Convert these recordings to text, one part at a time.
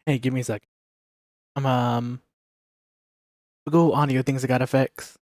Hey, give me a sec. We'll go audio things that got effects.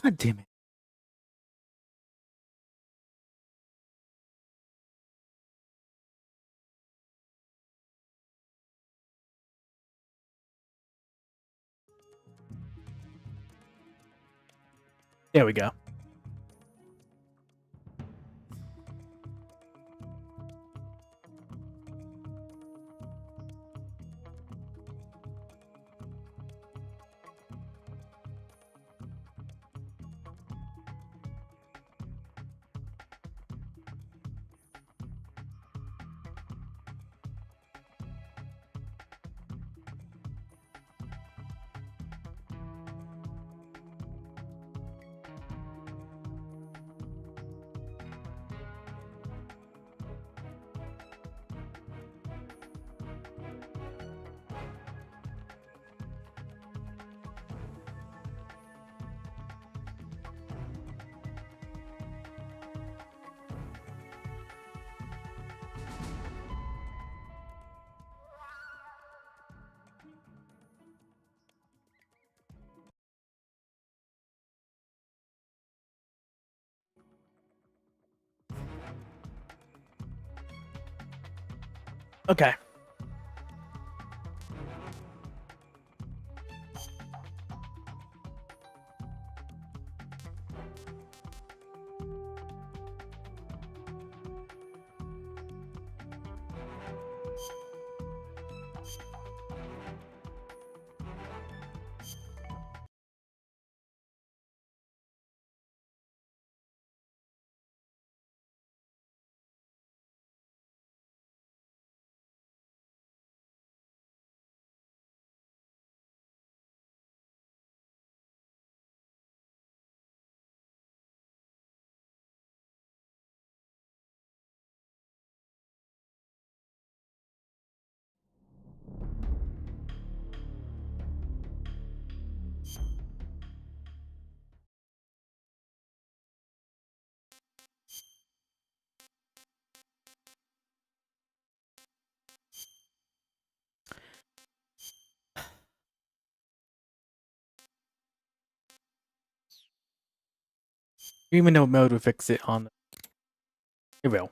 God damn it. There we go. Okay. Even though mode would fix it on it will.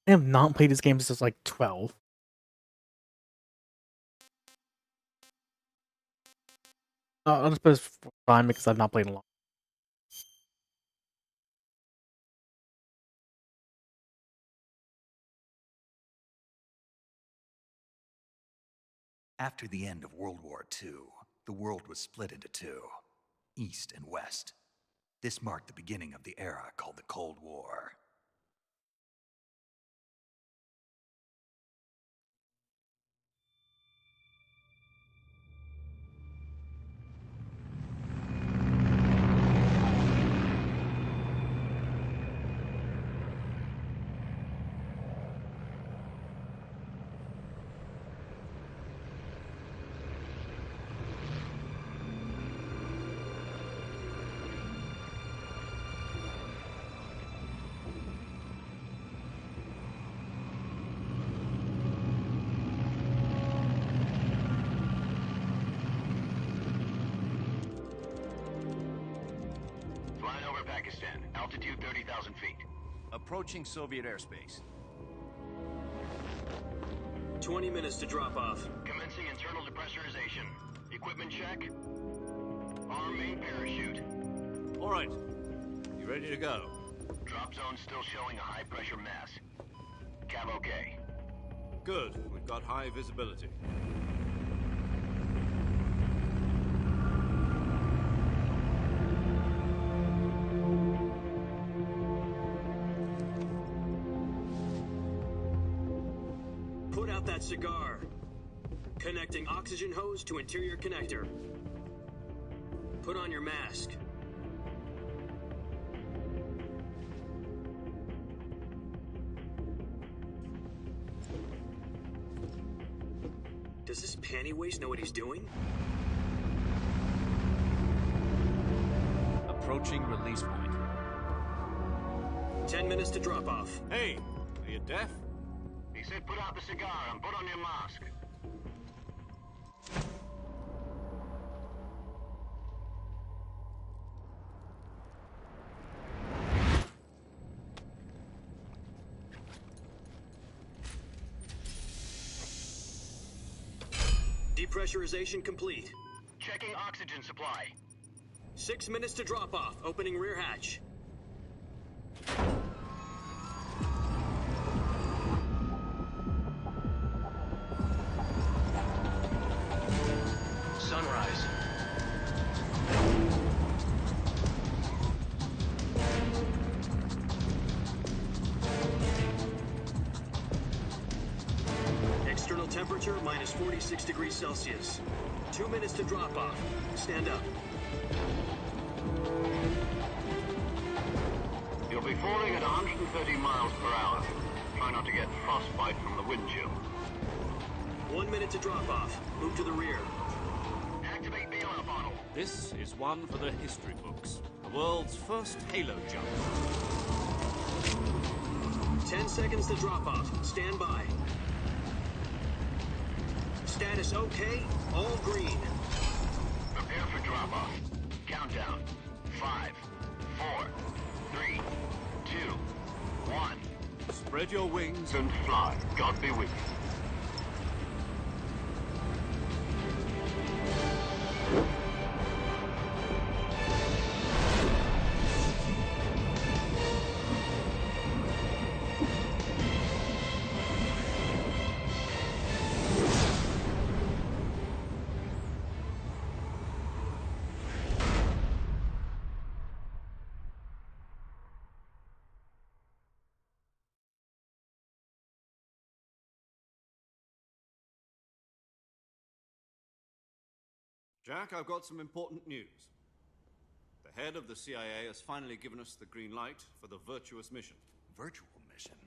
I have not played this game since like 12. I'll just put this for time because I've not played in a long. After the end of World War II, the world was split into two, East and West. This marked the beginning of the era called the Cold War. Altitude 30,000 feet. Approaching Soviet airspace. 20 minutes to drop off. Commencing internal depressurization. Equipment check. Arm main parachute. All right. You ready to go? Drop zone still showing a high pressure mass. Cav okay. Good. We've got high visibility. Put out that cigar. Connecting oxygen hose to interior connector. Put on your mask. Does this panty waste know what he's doing? Approaching release point. 10 minutes to drop off. Hey, are you deaf? He said put out the cigar and put on your mask. Depressurization complete. Checking oxygen supply. 6 minutes to drop off. Opening rear hatch. Sunrise. External temperature minus 46 degrees Celsius. 2 minutes to drop off. Stand up. You'll be falling at 130 miles per hour. Try not to get frostbite from the wind chill. 1 minute to drop off. Move to the rear. Activate bailout bottle. This is one for the history books. The world's first halo jump. 10 seconds to drop off. Stand by. Status okay. All green. Prepare for drop off. Countdown. 5, 4, 3, 2, 1. Spread your wings. And fly. God be with you. Jack, I've got some important news. The head of the CIA has finally given us the green light for the virtuous mission. Virtual mission?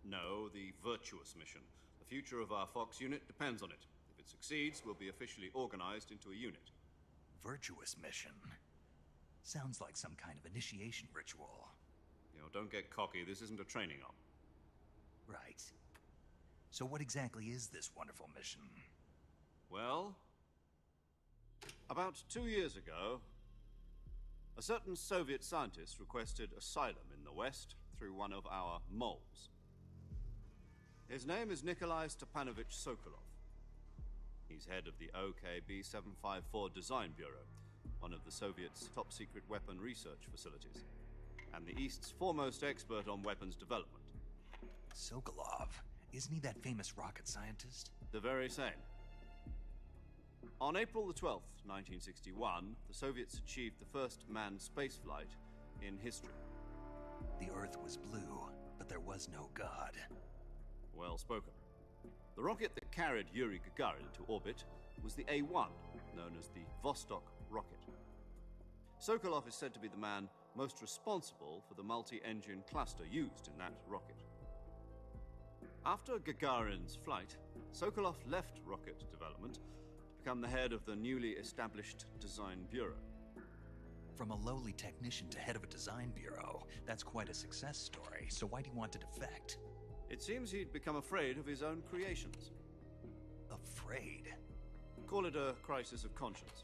No, the virtuous mission. The future of our Fox unit depends on it. If it succeeds, we'll be officially organized into a unit. Virtuous mission? Sounds like some kind of initiation ritual. You know, don't get cocky. This isn't a training op. Right. So what exactly is this wonderful mission? Well, about 2 years ago, a certain Soviet scientist requested asylum in the West through one of our moles. His name is Nikolai Stepanovich Sokolov. He's head of the OKB-754 Design Bureau, one of the Soviets' top-secret weapon research facilities, and the East's foremost expert on weapons development. Sokolov, isn't he that famous rocket scientist? The very same. On April the 12th, 1961, the Soviets achieved the first manned spaceflight in history. The Earth was blue, but there was no God. Well spoken. The rocket that carried Yuri Gagarin into orbit was the A-1, known as the Vostok rocket. Sokolov is said to be the man most responsible for the multi-engine cluster used in that rocket. After Gagarin's flight, Sokolov left rocket development to become the head of the newly established Design Bureau. From a lowly technician to head of a design bureau, that's quite a success story, so why'd he want to defect? It seems he'd become afraid of his own creations. Afraid? Call it a crisis of conscience.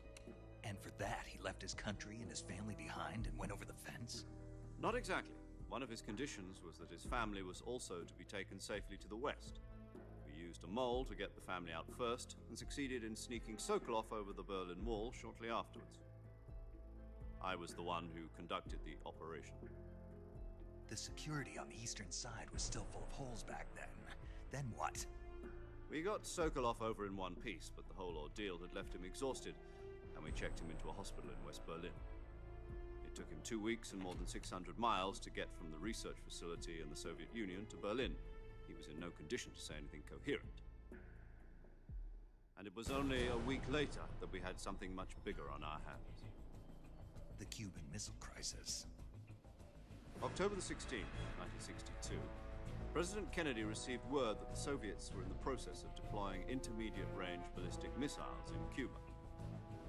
And for that, he left his country and his family behind and went over the fence? Not exactly. One of his conditions was that his family was also to be taken safely to the west. We used a mole to get the family out first, and succeeded in sneaking Sokolov over the Berlin Wall shortly afterwards. I was the one who conducted the operation. The security on the eastern side was still full of holes back then. Then what? We got Sokolov over in one piece, but the whole ordeal had left him exhausted, and we checked him into a hospital in West Berlin. It took him 2 weeks and more than 600 miles to get from the research facility in the Soviet Union to Berlin. He was in no condition to say anything coherent. And it was only a week later that we had something much bigger on our hands. The Cuban Missile Crisis. October the 16th, 1962, President Kennedy received word that the Soviets were in the process of deploying intermediate-range ballistic missiles in Cuba.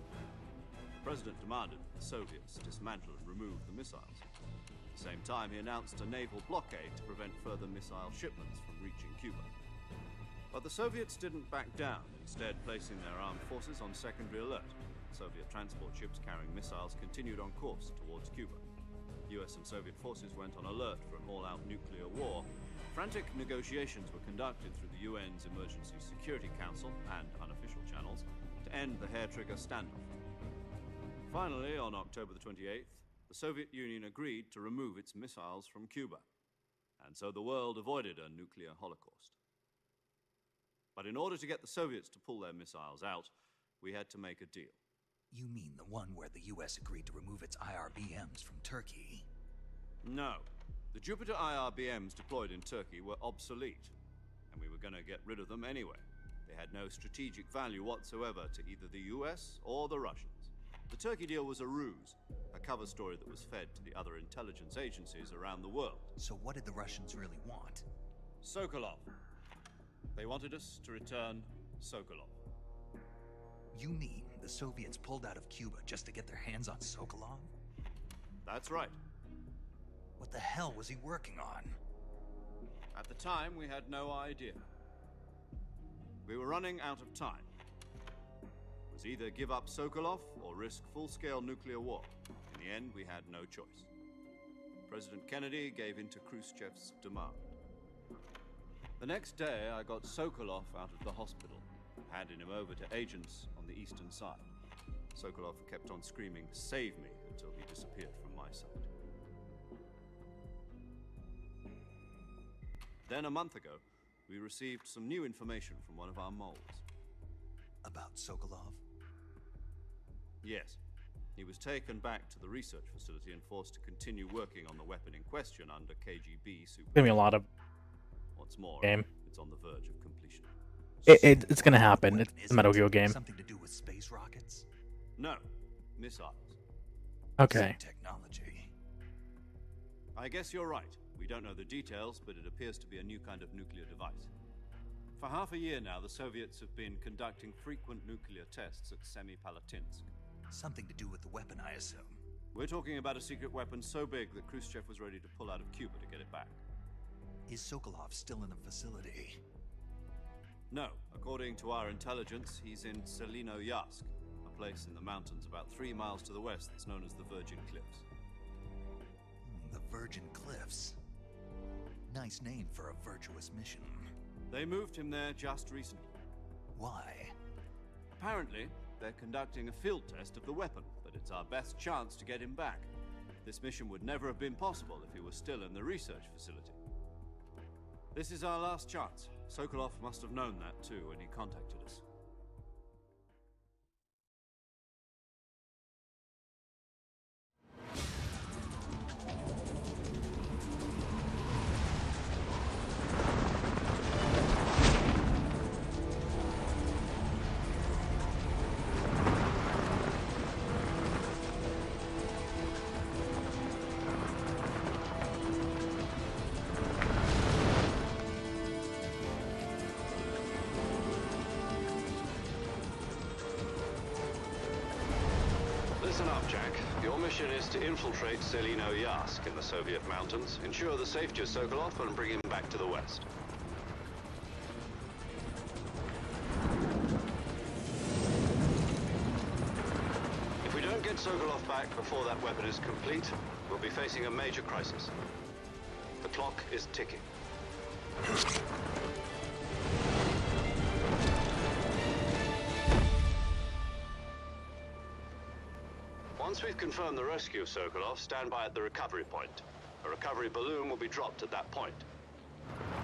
The President demanded that the Soviets dismantle and remove the missiles. At the same time, he announced a naval blockade to prevent further missile shipments from reaching Cuba. But the Soviets didn't back down, instead placing their armed forces on secondary alert. Soviet transport ships carrying missiles continued on course towards Cuba. US and Soviet forces went on alert for an all-out nuclear war. Frantic negotiations were conducted through the UN's Emergency Security Council and unofficial channels to end the hair-trigger standoff. Finally, on October the 28th, the Soviet Union agreed to remove its missiles from Cuba, and so the world avoided a nuclear holocaust. But in order to get the Soviets to pull their missiles out, we had to make a deal. You mean the one where the US agreed to remove its IRBMs from Turkey? No. The Jupiter IRBMs deployed in Turkey were obsolete, and we were going to get rid of them anyway. They had no strategic value whatsoever to either the US or the Russians. The Turkey deal was a ruse, a cover story that was fed to the other intelligence agencies around the world. So what did the Russians really want? Sokolov. They wanted us to return Sokolov. You mean the Soviets pulled out of Cuba just to get their hands on Sokolov? That's right. What the hell was he working on? At the time, we had no idea. We were running out of time. It was either give up Sokolov or risk full-scale nuclear war. In the end, we had no choice. President Kennedy gave in to Khrushchev's demand. The next day, I got Sokolov out of the hospital, handing him over to agents on the eastern side. Sokolov kept on screaming, "Save me," until he disappeared from my sight. Then a month ago, we received some new information from one of our moles. About Sokolov? Yes. He was taken back to the research facility and forced to continue working on the weapon in question under KGB supervision. Give me a lot of What's more, game. it's on the verge of completion. It's gonna happen. It's a Metal Gear game. Something to do with space rockets? No, missiles. Okay. Same technology. I guess you're right. We don't know the details, but it appears to be a new kind of nuclear device. For half a year now, the Soviets have been conducting frequent nuclear tests at Semipalatinsk. Something to do with the weapon, I assume. We're talking about a secret weapon so big that Khrushchev was ready to pull out of Cuba to get it back. Is Sokolov still in the facility? No, according to our intelligence, he's in Selino-Yarsk, a place in the mountains about 3 miles to the west that's known as the Virgin Cliffs. The Virgin Cliffs. Nice name for a virtuous mission. They moved him there just recently. Why? Apparently, they're conducting a field test of the weapon, but it's our best chance to get him back. This mission would never have been possible if he was still in the research facility. This is our last chance. Sokolov must have known that too when he contacted us. Listen up, Jack. Your mission is to infiltrate Selino-Yask in the Soviet mountains, ensure the safety of Sokolov, and bring him back to the West. If we don't get Sokolov back before that weapon is complete, we'll be facing a major crisis. The clock is ticking. Once we've confirmed the rescue of Sokolov, stand by at the recovery point. A recovery balloon will be dropped at that point.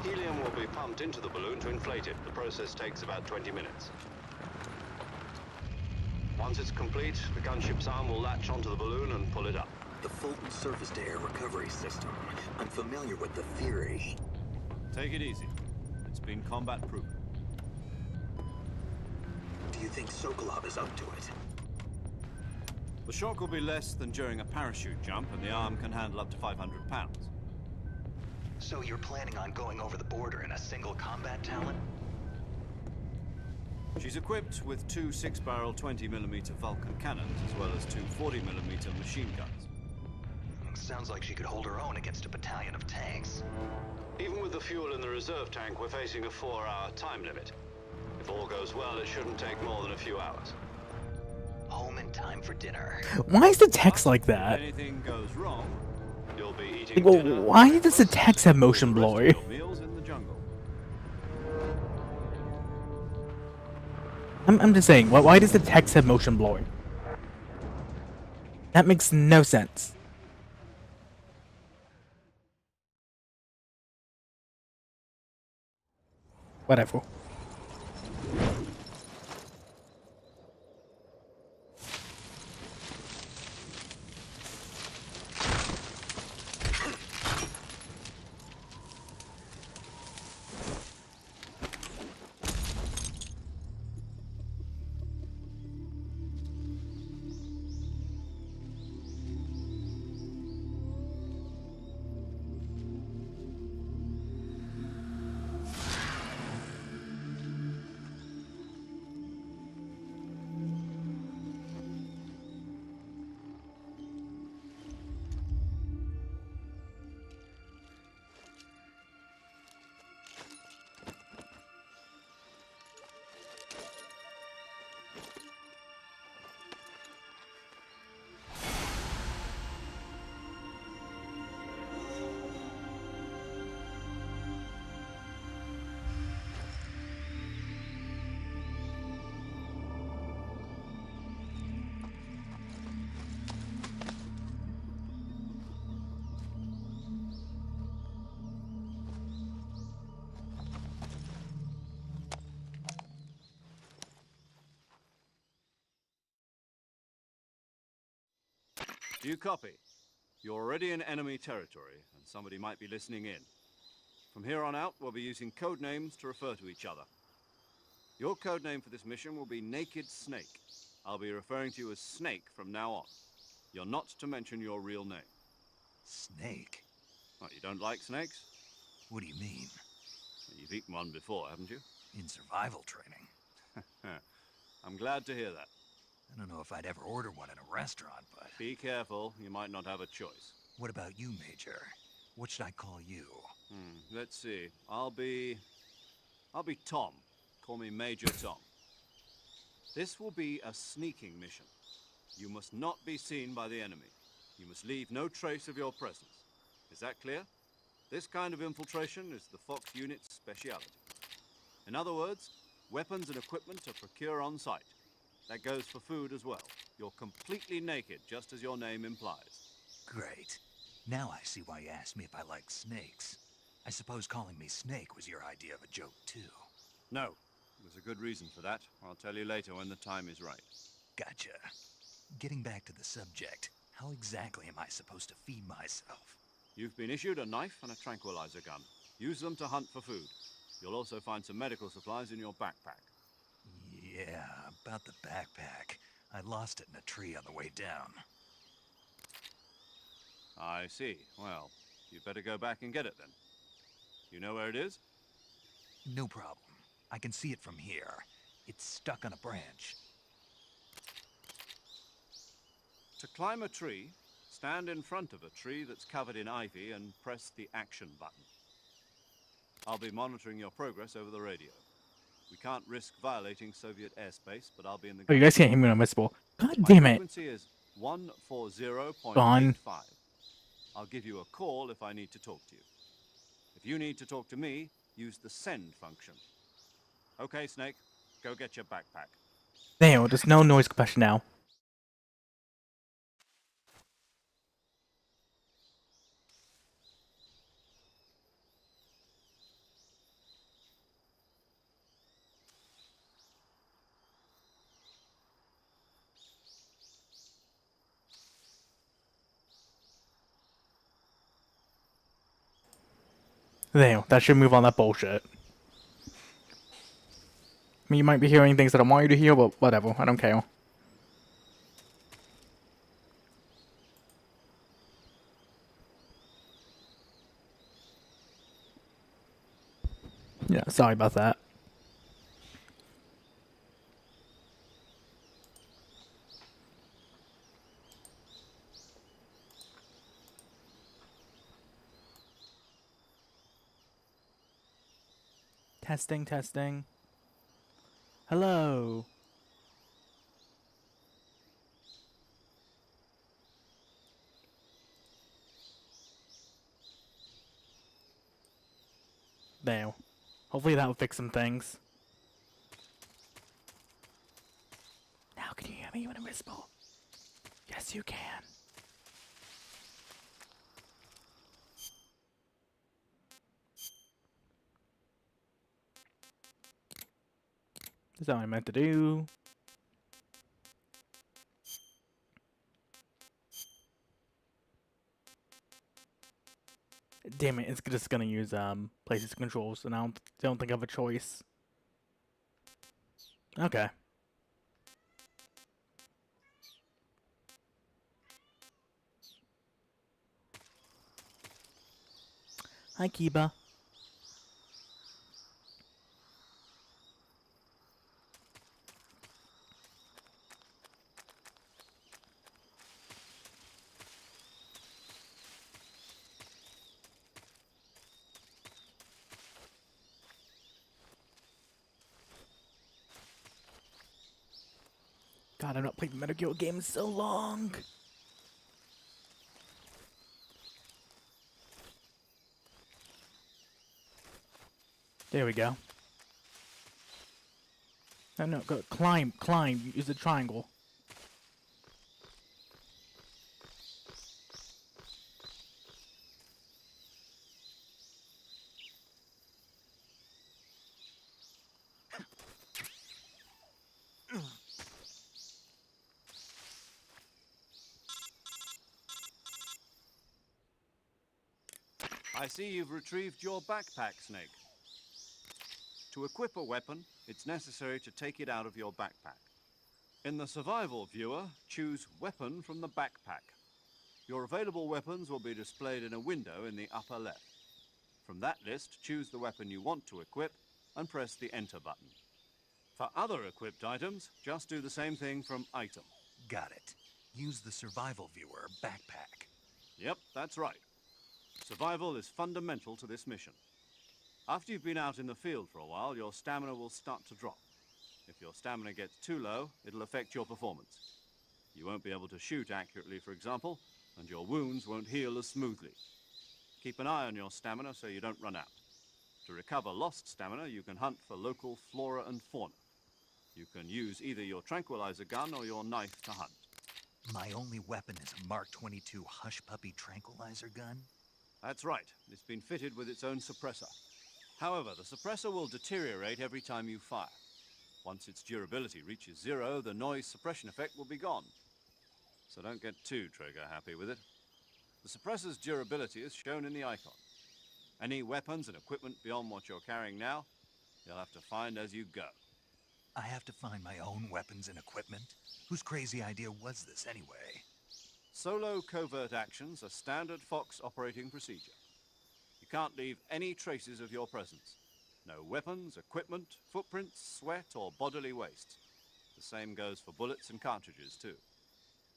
Helium will be pumped into the balloon to inflate it. The process takes about 20 minutes. Once it's complete, the gunship's arm will latch onto the balloon and pull it up. The Fulton surface-to-air recovery system. I'm familiar with the theory. Take it easy. It's been combat-proven. Do you think Sokolov is up to it? The shock will be less than during a parachute jump, and the arm can handle up to 500 pounds. So you're planning on going over the border in a single combat talent? She's equipped with two 6-barrel 20mm Vulcan cannons, as well as two 40mm machine guns. Sounds like she could hold her own against a battalion of tanks. Even with the fuel in the reserve tank, we're facing a 4-hour time limit. If all goes well, it shouldn't take more than a few hours. Home in time for dinner. Why is the text like If that? anything goes wrong, You'll be eating Well, dinner. why does the text have motion the rest of blur? your meals in the jungle. I'm just saying, why does the text have motion blur? That makes no sense. Whatever. Do you copy? You're already in enemy territory, and somebody might be listening in. From here on out, we'll be using code names to refer to each other. Your code name for this mission will be Naked Snake. I'll be referring to you as Snake from now on. You're not to mention your real name. Snake? What, you don't like snakes? What do you mean? You've eaten one before, haven't you? In survival training? I'm glad to hear that. I don't know if I'd ever order one in a restaurant, but... Be careful, you might not have a choice. What about you, Major? What should I call you? Let's see. I'll be Tom. Call me Major Tom. This will be a sneaking mission. You must not be seen by the enemy. You must leave no trace of your presence. Is that clear? This kind of infiltration is the Fox unit's speciality. In other words, weapons and equipment are procured on site. That goes for food as well. You're completely naked, just as your name implies. Great. Now I see why you asked me if I like snakes. I suppose calling me Snake was your idea of a joke, too. No, there's a good reason for that. I'll tell you later when the time is right. Gotcha. Getting back to the subject, how exactly am I supposed to feed myself? You've been issued a knife and a tranquilizer gun. Use them to hunt for food. You'll also find some medical supplies in your backpack. Yeah, about the backpack. I lost it in a tree on the way down. I see. Well, you'd better go back and get it then. You know where it is? No problem. I can see it from here. It's stuck on a branch. To climb a tree, stand in front of a tree that's covered in ivy and press the action button. I'll be monitoring your progress over the radio. We can't risk violating Soviet airspace, but I'll be in the... Oh, you guys can't hear me when I'm invisible. God My damn it. frequency is 140.85. Gone. I'll give you a call if I need to talk to you. If you need to talk to me, use the send function. Okay, Snake, go get your backpack. Damn, there's no noise compression now. Damn, that should move on that bullshit. I mean, you might be hearing things that I want you to hear, but whatever, I don't care. Yeah, sorry about that. Testing, testing. Hello. There. Hopefully that will fix some things. Now can you hear me when I'm invisible? Yes, you can. That's what I meant to do. Damn it, it's just gonna use places controls, and I don't think I have a choice. Okay. Hi, Kiba. God, I've not played Metal Gear games so long. There we go. No, go climb, climb. Use the triangle. I see you've retrieved your backpack, Snake. To equip a weapon, it's necessary to take it out of your backpack. In the survival viewer, choose Weapon from the backpack. Your available weapons will be displayed in a window in the upper left. From that list, choose the weapon you want to equip and press the Enter button. For other equipped items, just do the same thing from Item. Got it. Use the survival viewer backpack. Yep, that's right. Survival is fundamental to this mission. After you've been out in the field for a while, your stamina will start to drop. If your stamina gets too low, it'll affect your performance. You won't be able to shoot accurately, for example, and your wounds won't heal as smoothly. Keep an eye on your stamina so you don't run out. To recover lost stamina, you can hunt for local flora and fauna. You can use either your tranquilizer gun or your knife to hunt. My only weapon is a Mark 22 Hush Puppy tranquilizer gun? That's right. It's been fitted with its own suppressor. However, the suppressor will deteriorate every time you fire. Once its durability reaches 0, the noise suppression effect will be gone. So don't get too trigger happy with it. The suppressor's durability is shown in the icon. Any weapons and equipment beyond what you're carrying now, you'll have to find as you go. I have to find my own weapons and equipment? Whose crazy idea was this anyway? Solo covert actions are standard Fox operating procedure. You can't leave any traces of your presence. No weapons, equipment, footprints, sweat, or bodily waste. The same goes for bullets and cartridges, too.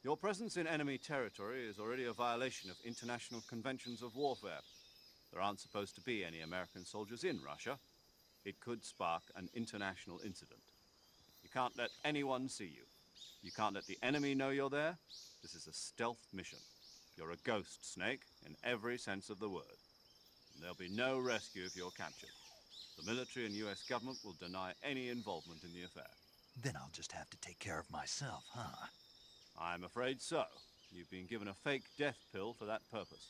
Your presence in enemy territory is already a violation of international conventions of warfare. There aren't supposed to be any American soldiers in Russia. It could spark an international incident. You can't let anyone see you. You can't let the enemy know you're there. This is a stealth mission. You're a ghost, Snake, in every sense of the word. And there'll be no rescue if you're captured. The military and US government will deny any involvement in the affair. Then I'll just have to take care of myself, huh? I'm afraid so. You've been given a fake death pill for that purpose.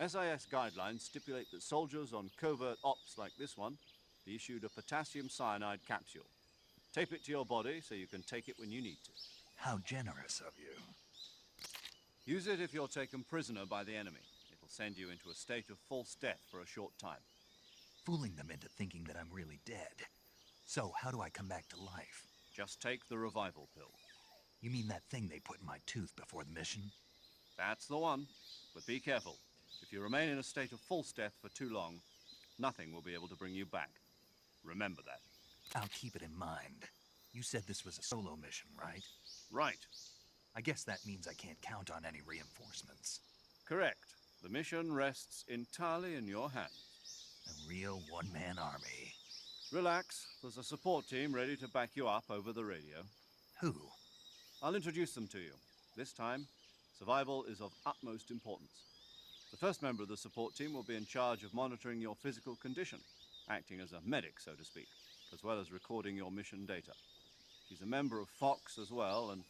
SIS guidelines stipulate that soldiers on covert ops like this one be issued a potassium cyanide capsule. Tape it to your body so you can take it when you need to. How generous of you. Use it if you're taken prisoner by the enemy. It'll send you into a state of false death for a short time. Fooling them into thinking that I'm really dead. So, how do I come back to life? Just take the revival pill. You mean that thing they put in my tooth before the mission? That's the one. But be careful. If you remain in a state of false death for too long, nothing will be able to bring you back. Remember that. I'll keep it in mind. You said this was a solo mission, right? Right. I guess that means I can't count on any reinforcements. Correct. The mission rests entirely in your hands. A real one-man army. Relax. There's a support team ready to back you up over the radio. Who? I'll introduce them to you. This time, survival is of utmost importance. The first member of the support team will be in charge of monitoring your physical condition, acting as a medic, so to speak, as well as recording your mission data. She's a member of Fox as well, and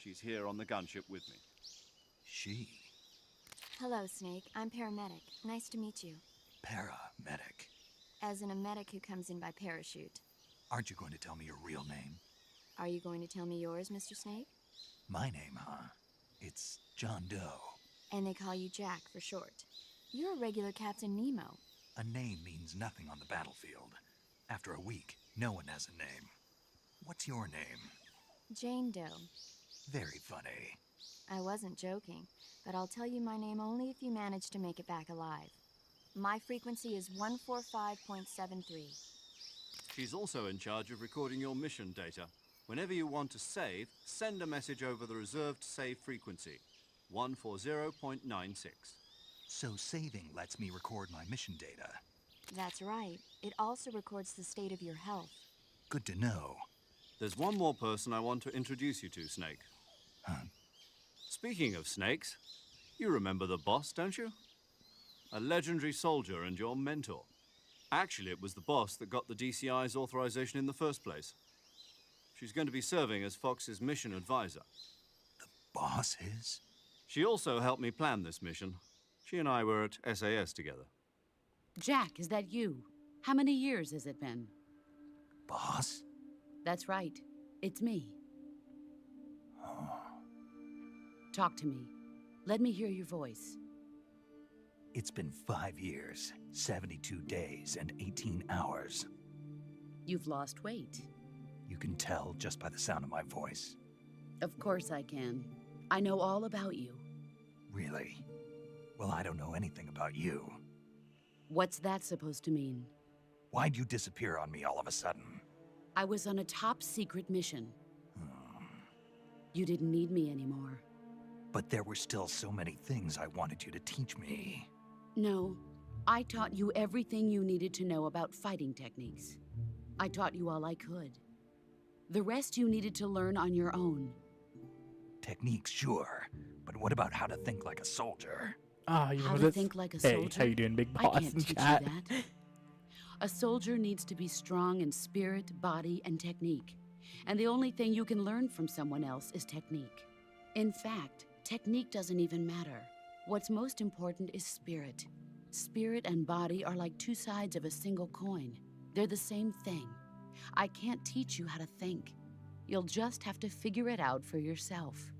she's here on the gunship with me. She? Hello, Snake. I'm paramedic. Nice to meet you. Paramedic. As in a medic who comes in by parachute. Aren't you going to tell me your real name? Are you going to tell me yours, Mr. Snake? My name, huh? It's John Doe. And they call you Jack for short. You're a regular Captain Nemo. A name means nothing on the battlefield. After a week, no one has a name. What's your name? Jane Doe. Very funny. I wasn't joking, but I'll tell you my name only if you manage to make it back alive. My frequency is 145.73. She's also in charge of recording your mission data. Whenever you want to save, send a message over the reserved save frequency, 140.96. So saving lets me record my mission data. That's right. It also records the state of your health. Good to know. There's one more person I want to introduce you to, Snake. Huh? Speaking of snakes, you remember the boss, don't you? A legendary soldier and your mentor. Actually, it was the boss that got the DCI's authorization in the first place. She's going to be serving as Fox's mission advisor. The boss is? She also helped me plan this mission. She and I were at SAS together. Jack, is that you? How many years has it been? Boss? That's right. It's me. Oh. Talk to me. Let me hear your voice. It's been 5 years, 72 days, and 18 hours. You've lost weight. You can tell just by the sound of my voice. Of course I can. I know all about you. Really? Well, I don't know anything about you. What's that supposed to mean? Why'd you disappear on me all of a sudden? I was on a top-secret mission. You didn't need me anymore. But there were still so many things I wanted you to teach me. No, I taught you everything you needed to know about fighting techniques. I taught you all I could. The rest you needed to learn on your own. Techniques, sure. But what about how to think like a soldier? Ah, you How know to this. think like a Hey, soldier? how you doing, big I boss can't in teach chat? you that. A soldier needs to be strong in spirit, body, and technique. And the only thing you can learn from someone else is technique. In fact, technique doesn't even matter. What's most important is spirit. Spirit and body are like two sides of a single coin. They're the same thing. I can't teach you how to think. You'll just have to figure it out for yourself.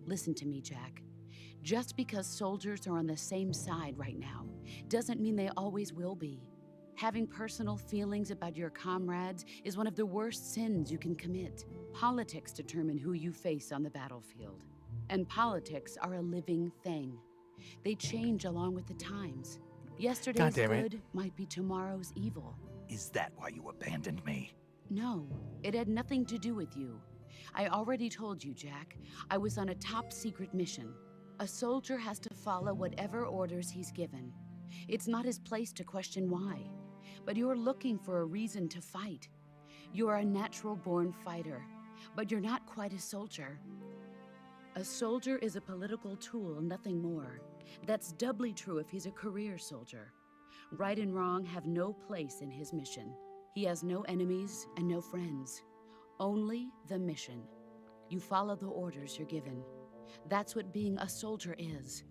Listen to me, Jack. Just because soldiers are on the same side right now doesn't mean they always will be. Having personal feelings about your comrades is one of the worst sins you can commit. Politics determine who you face on the battlefield. And politics are a living thing. They change along with the times. Yesterday's good might be tomorrow's evil. Is that why you abandoned me? No, it had nothing to do with you. I already told you, Jack. I was on a top-secret mission. A soldier has to follow whatever orders he's given. It's not his place to question why. But you're looking for a reason to fight. You are a natural-born fighter, but you're not quite a soldier. A soldier is a political tool, nothing more. That's doubly true if he's a career soldier. Right and wrong have no place in his mission. He has no enemies and no friends. Only the mission. You follow the orders you're given. That's what being a soldier is.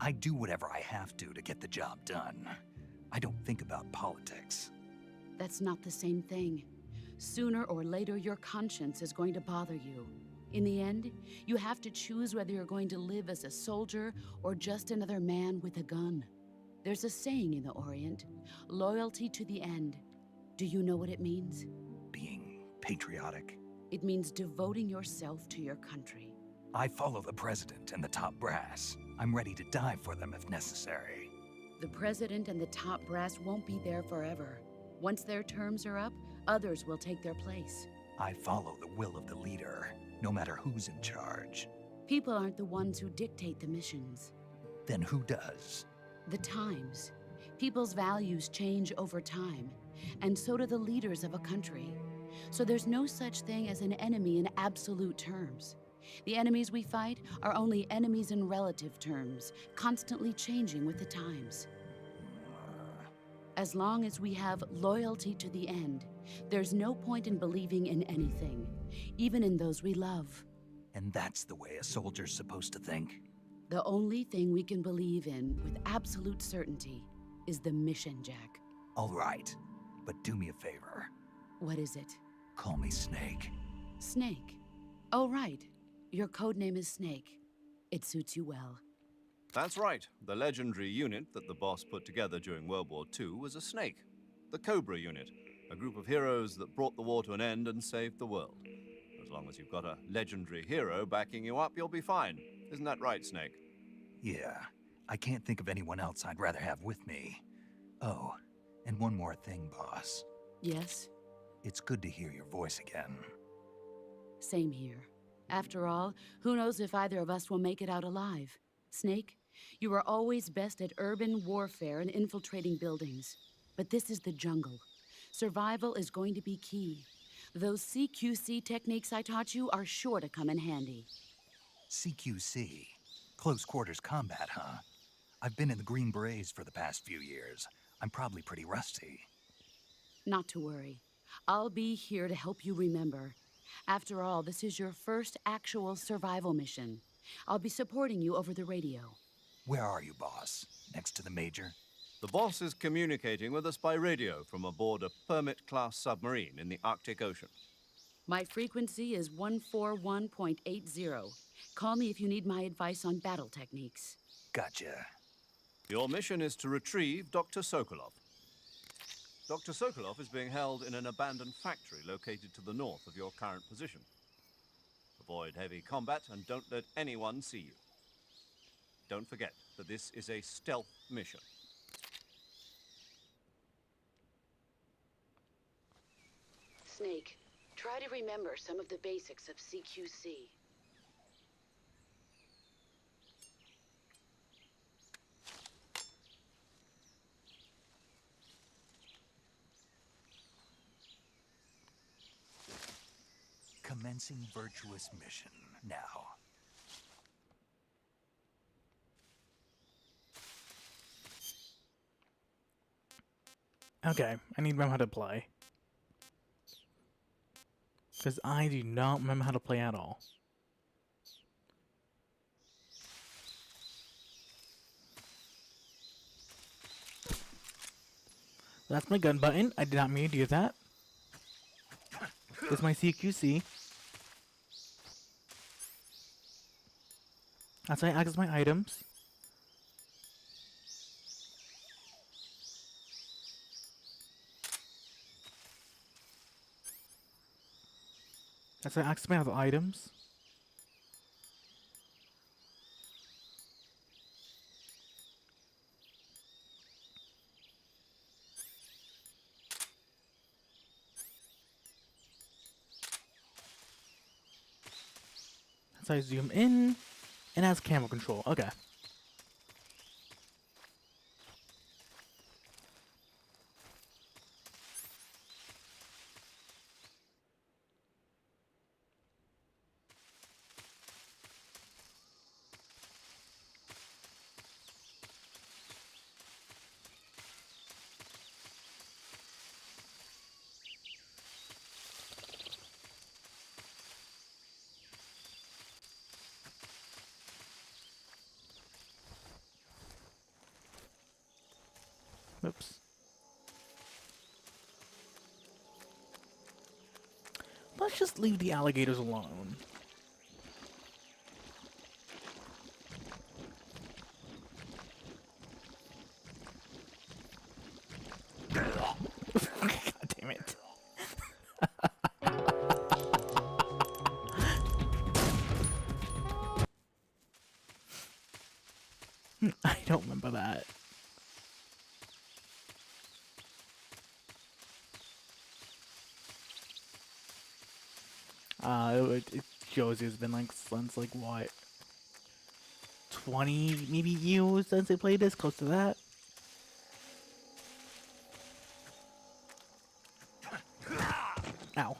I do whatever I have to get the job done. I don't think about politics. That's not the same thing. Sooner or later, your conscience is going to bother you. In the end, you have to choose whether you're going to live as a soldier or just another man with a gun. There's a saying in the Orient, loyalty to the end. Do you know what it means? Being patriotic. It means devoting yourself to your country. I follow the president and the top brass. I'm ready to die for them if necessary. The president and the top brass won't be there forever. Once their terms are up, others will take their place. I follow the will of the leader, no matter who's in charge. People aren't the ones who dictate the missions. Then who does? The times. People's values change over time, and so do the leaders of a country. So there's no such thing as an enemy in absolute terms. The enemies we fight are only enemies in relative terms, constantly changing with the times. As long as we have loyalty to the end, there's no point in believing in anything, even in those we love. And that's the way a soldier's supposed to think? The only thing we can believe in with absolute certainty is the mission, Jack. All right, but do me a favor. What is it? Call me Snake. Snake? Oh, right. Your codename is Snake. It suits you well. That's right. The legendary unit that the boss put together during World War II was a snake. The Cobra unit, a group of heroes that brought the war to an end and saved the world. As long as you've got a legendary hero backing you up, you'll be fine. Isn't that right, Snake? Yeah. I can't think of anyone else I'd rather have with me. Oh, and one more thing, boss. Yes? It's good to hear your voice again. Same here. After all, who knows if either of us will make it out alive? Snake, you are always best at urban warfare and infiltrating buildings. But this is the jungle. Survival is going to be key. Those CQC techniques I taught you are sure to come in handy. CQC? Close quarters combat, huh? I've been in the Green Berets for the past few years. I'm probably pretty rusty. Not to worry. I'll be here to help you remember. After all, this is your first actual survival mission. I'll be supporting you over the radio. Where are you, boss? Next to the Major? The boss is communicating with us by radio from aboard a Permit-class submarine in the Arctic Ocean. My frequency is 141.80. Call me if you need my advice on battle techniques. Gotcha. Your mission is to retrieve Dr. Sokolov. Dr. Sokolov is being held in an abandoned factory located to the north of your current position. Avoid heavy combat and don't let anyone see you. Don't forget that this is a stealth mission. Snake, try to remember some of the basics of CQC. Commencing virtuous mission now. Okay, I need to know how to play. Because I do not remember how to play at all. That's my gun button. I did not mean to do that. That's my CQC. That's how I access my items. That's how I access my other items. That's how I zoom in. And has camera control. Okay. Oops. Let's just leave the alligators alone. God damn it. I don't remember that. It shows it's been like since like what, 20 maybe years since I played this, close to that. Ow.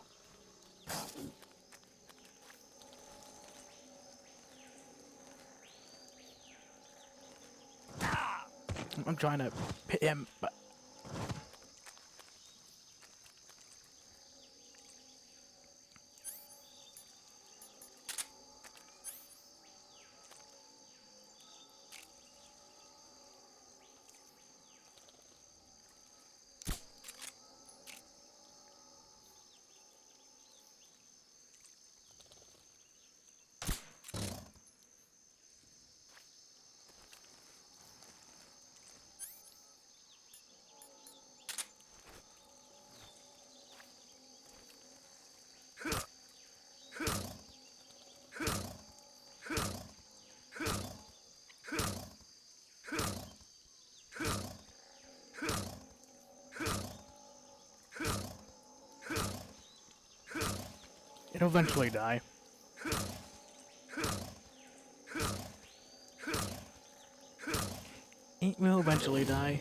I'm trying to hit him, but it'll eventually die. It will eventually die.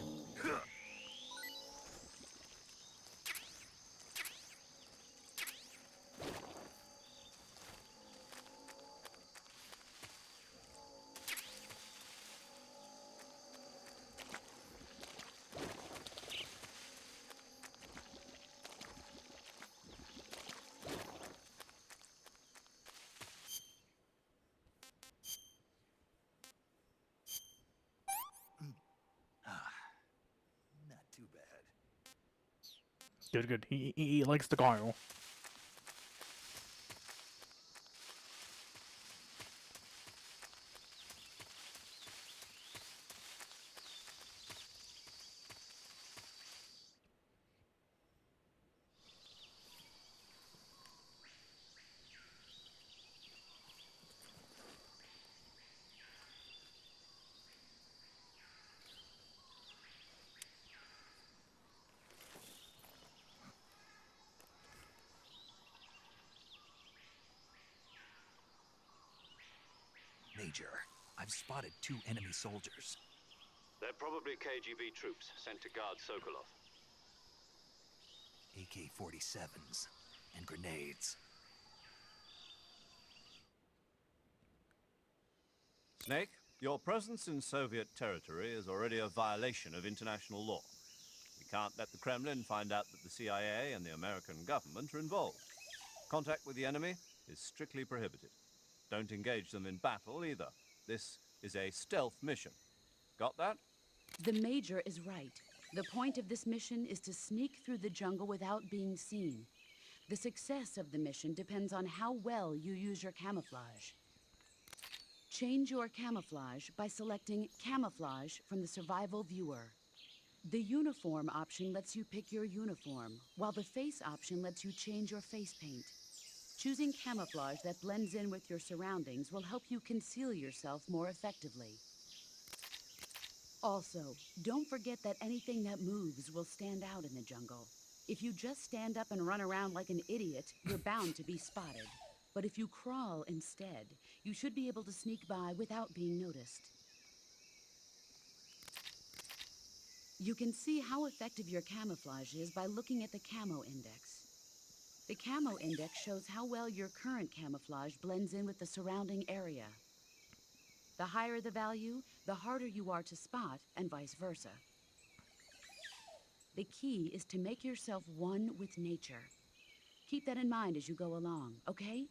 Not too bad. Good, good. He likes the guile. Major, I've spotted 2 enemy soldiers. They're probably KGB troops sent to guard Sokolov. AK-47s and grenades. Snake, your presence in Soviet territory is already a violation of international law. We can't let the Kremlin find out that the CIA and the American government are involved. Contact with the enemy is strictly prohibited. Don't engage them in battle either. This is a stealth mission. Got that? The Major is right. The point of this mission is to sneak through the jungle without being seen. The success of the mission depends on how well you use your camouflage. Change your camouflage by selecting Camouflage from the Survival Viewer. The Uniform option lets you pick your uniform, while the Face option lets you change your face paint. Choosing camouflage that blends in with your surroundings will help you conceal yourself more effectively. Also, don't forget that anything that moves will stand out in the jungle. If you just stand up and run around like an idiot, you're bound to be spotted. But if you crawl instead, you should be able to sneak by without being noticed. You can see how effective your camouflage is by looking at the Camo Index. The Camo Index shows how well your current camouflage blends in with the surrounding area. The higher the value, the harder you are to spot, and vice versa. The key is to make yourself one with nature. Keep that in mind as you go along, okay?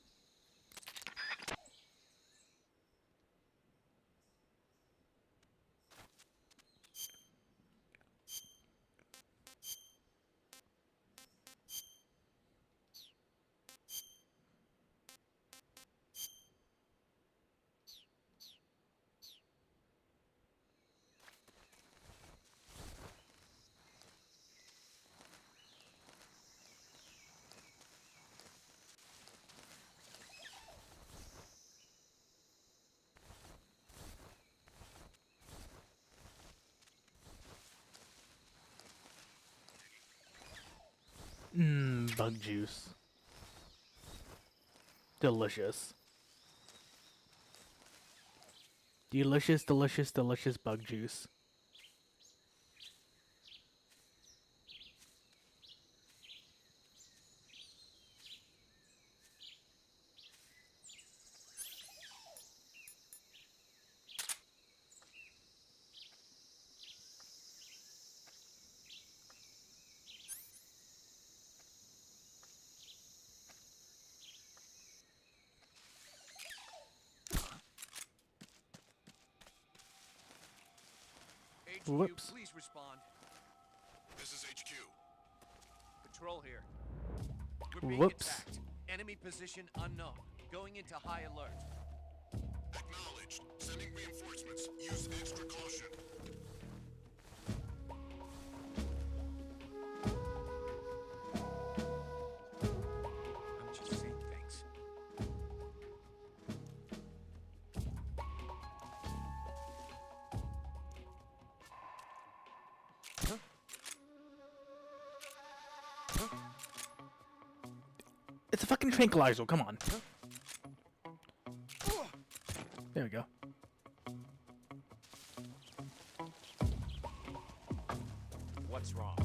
Bug juice. Delicious. Delicious, delicious, delicious bug juice. Whoops. Please respond. This is HQ. Patrol here. We're being Whoops. attacked. Enemy position unknown. Going into high alert. Acknowledged. Sending reinforcements. Use extra caution. I'm just seeing things. It's a fucking tranquilizer, come on. There we go. What's wrong?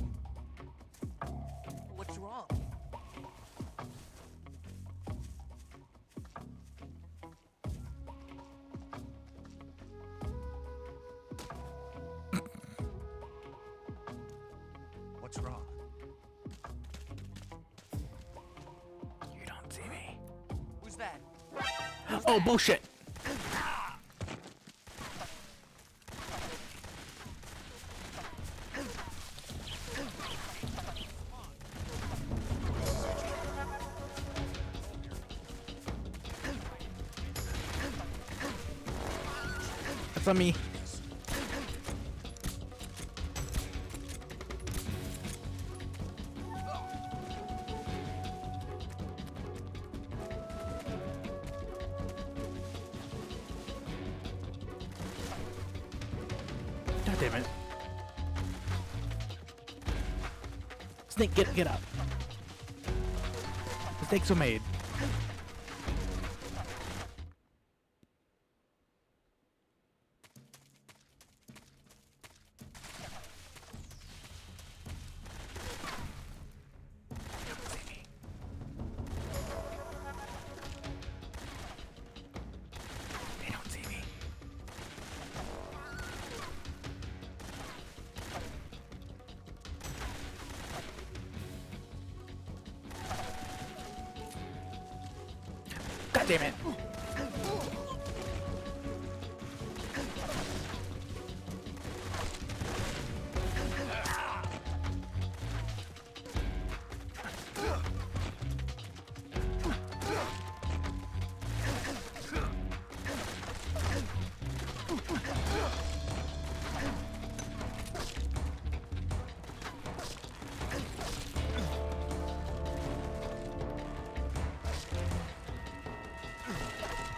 What's wrong? What's wrong? You don't see me. Who's that? Oh, bullshit! That's on me. God damn it. Snake, get up. Mistakes are made. They don't see me. damn it.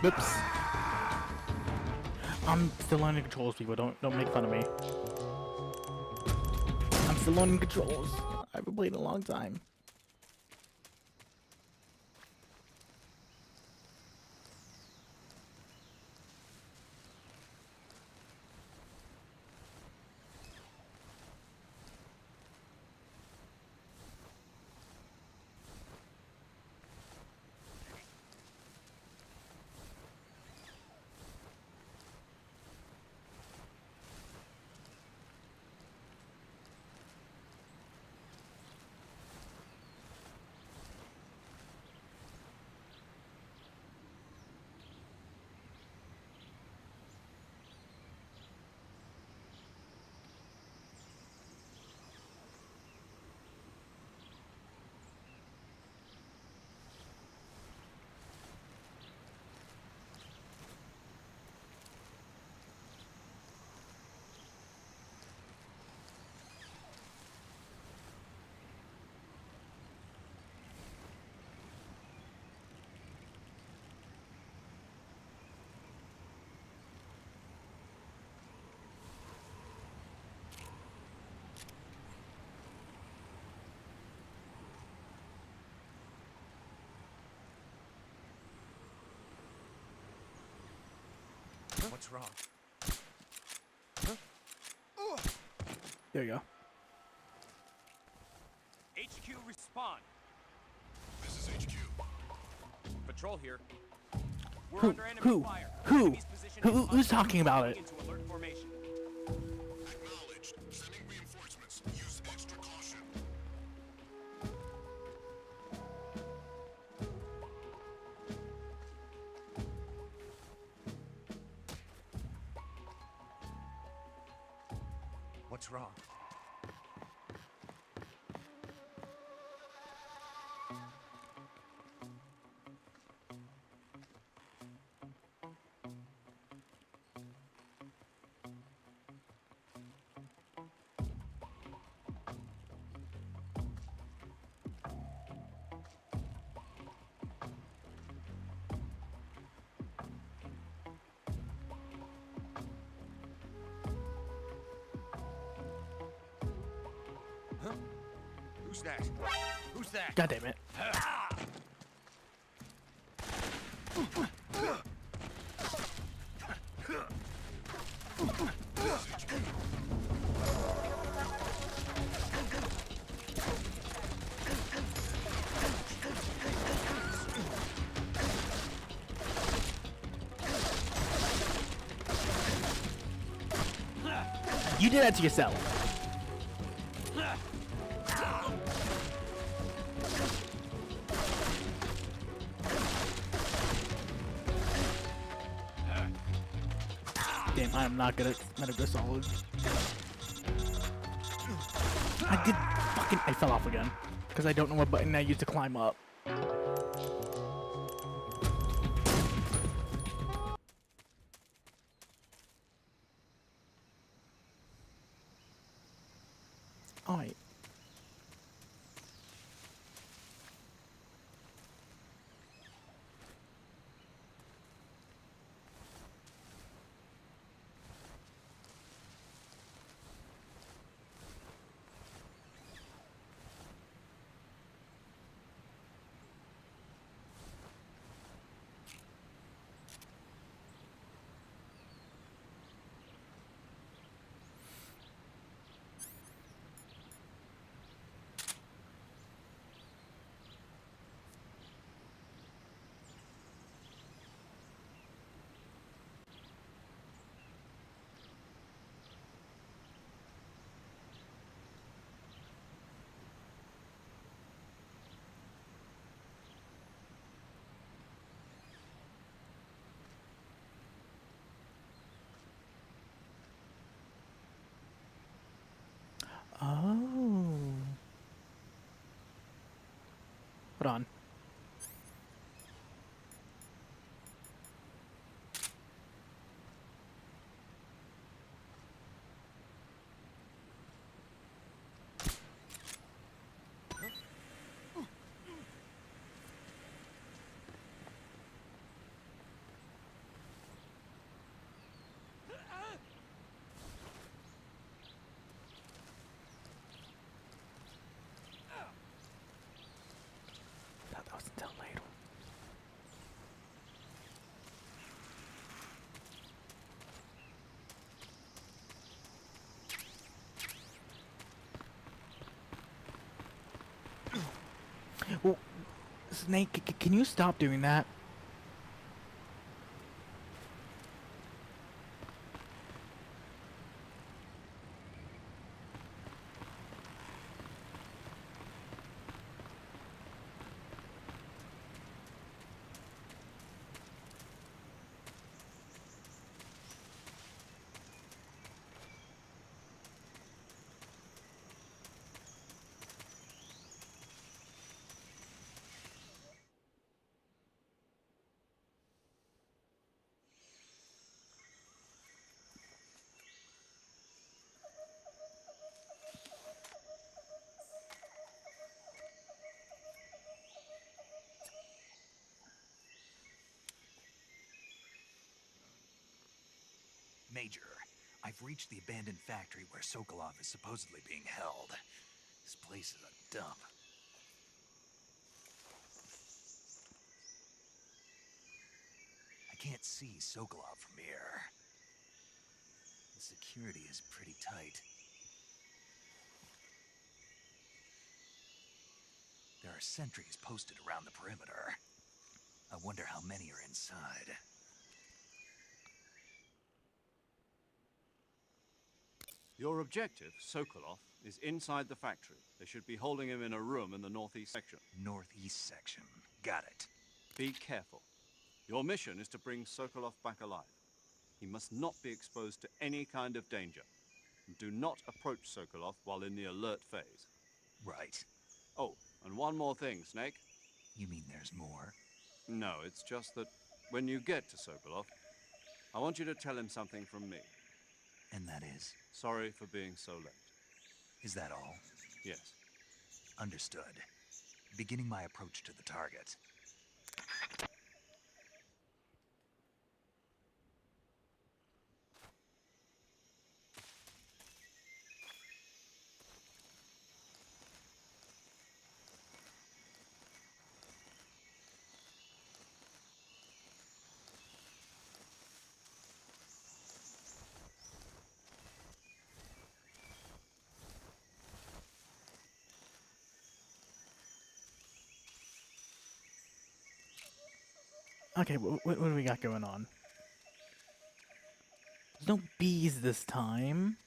Whoops. I'm still learning controls, people. Don't make fun of me. I'm still learning controls. I haven't played in a long time. What's wrong? There you go. HQ respond. This is HQ. Patrol here. We're under enemy Who? fire. Who? Enemy's position is Who's talking about it? into alert formation. Acknowledged. Sending reinforcements. Use extra caution. What's wrong? Huh? Who's that? Who's that? God damn it. You did that to yourself. Damn, I am not good at Metal Gear Solid. I fell off again. Because I don't know what button I used to climb up. Alright. on. Thought that was until later. Well, Snake, can you stop doing that? Major, I've reached the abandoned factory where Sokolov is supposedly being held. This place is a dump. I can't see Sokolov from here. The security is pretty tight. There are sentries posted around the perimeter. I wonder how many are inside. Your objective, Sokolov, is inside the factory. They should be holding him in a room in the northeast section. Northeast section. Got it. Be careful. Your mission is to bring Sokolov back alive. He must not be exposed to any kind of danger. And do not approach Sokolov while in the alert phase. Right. Oh, and one more thing, Snake. You mean there's more? No, it's just that when you get to Sokolov, I want you to tell him something from me. And that is? Sorry for being so late. Is that all? Yes. Understood. Beginning my approach to the target. Okay, what do we got going on? There's no bees this time.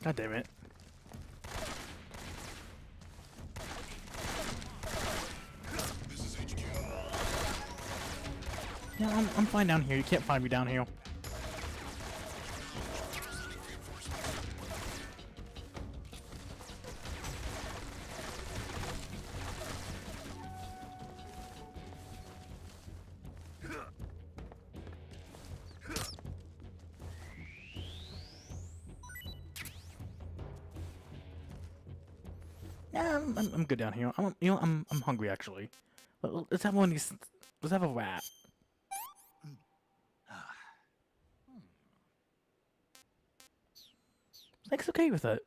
God damn it. This is HQ. Yeah, I'm fine down here. You can't find me down here. Yeah, I'm good down here. I'm hungry actually. Let's have one of these. Let's have a rat. Snake's okay with it.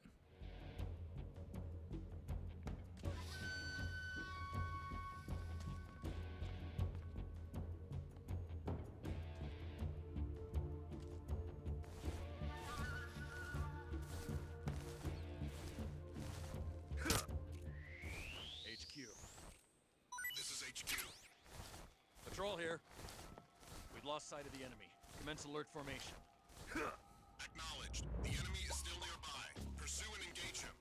HQ. This is HQ. Patrol here. We've lost sight of the enemy. Commence alert formation. Acknowledged. The enemy is still nearby. Pursue and engage him.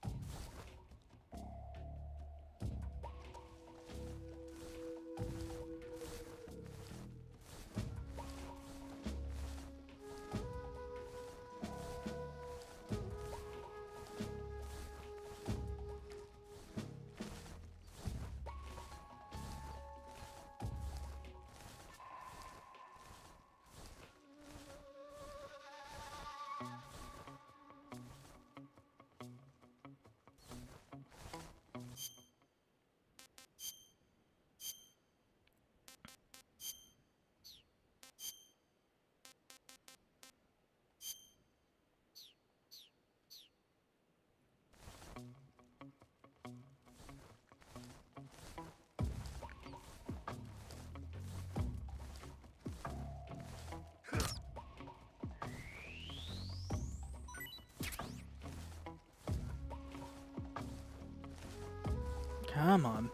Come on.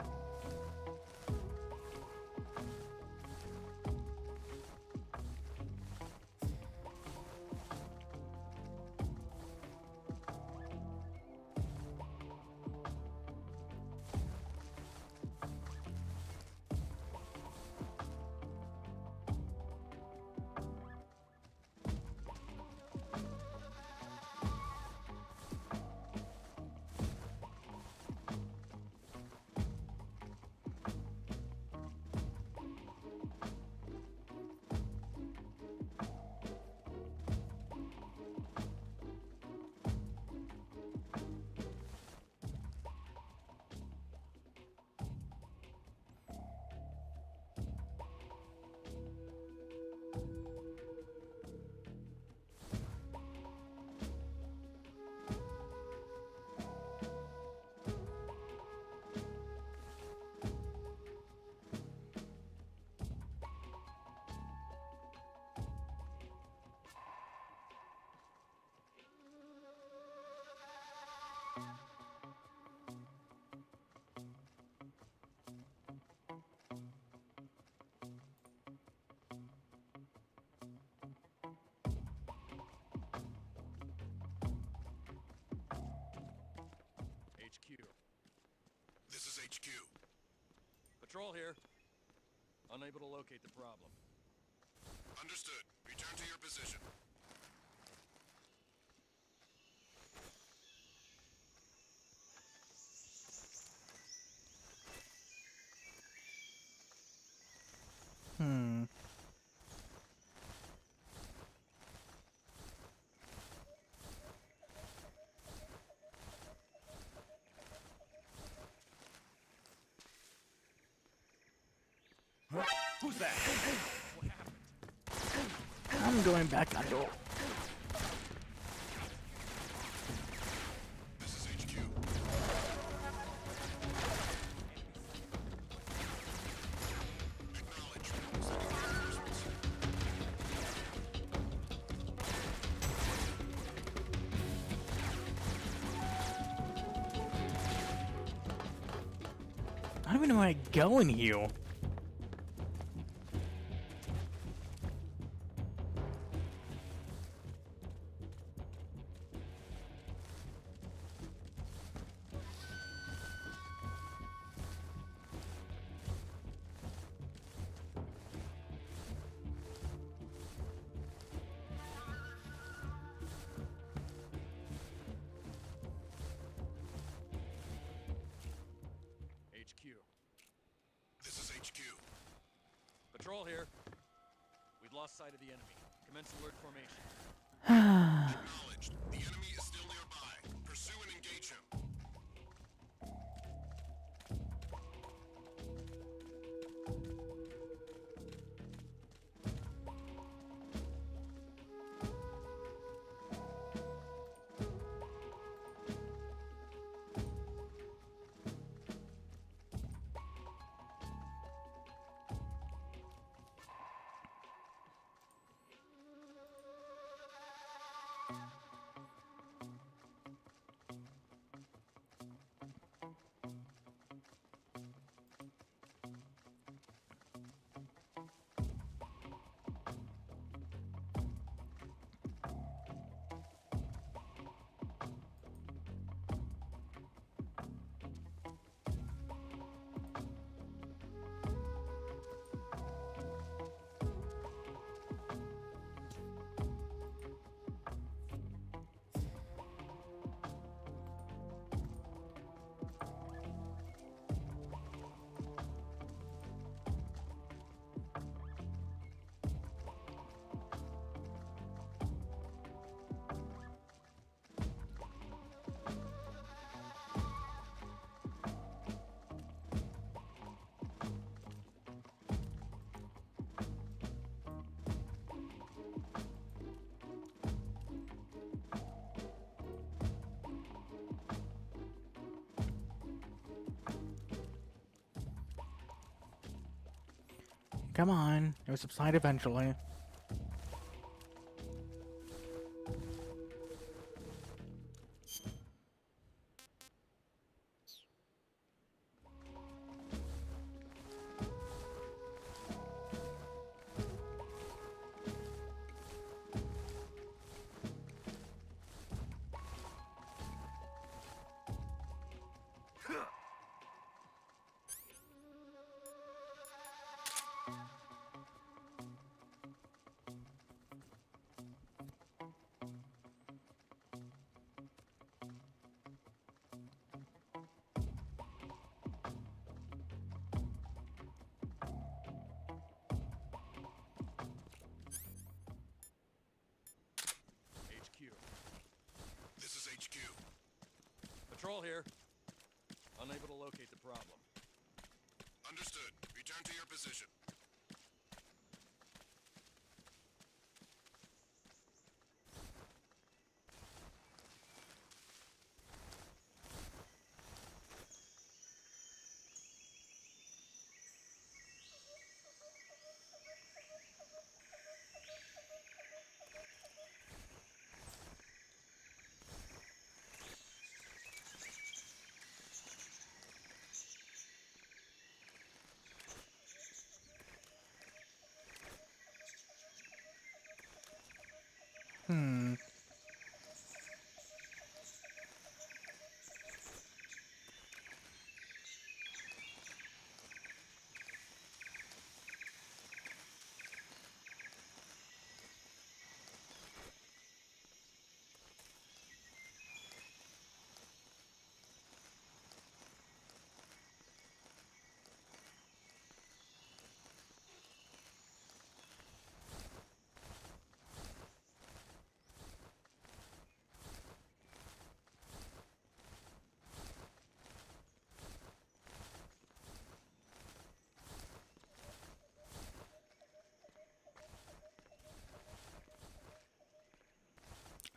HQ. This is HQ. Patrol here. Unable to locate the problem. Understood. Return to your position. Hmm. Who's that? What happened? I'm going back under. This is HQ. Acknowledged. Sending reinforcements. I don't even know where I go in here. Patrol here. We've lost sight of the enemy. Commence alert formation. Acknowledged. The enemy is still nearby. Pursue and engage him. Come on, it will subside eventually. This is HQ. Patrol here. Unable to locate the problem. Understood. Return to your position.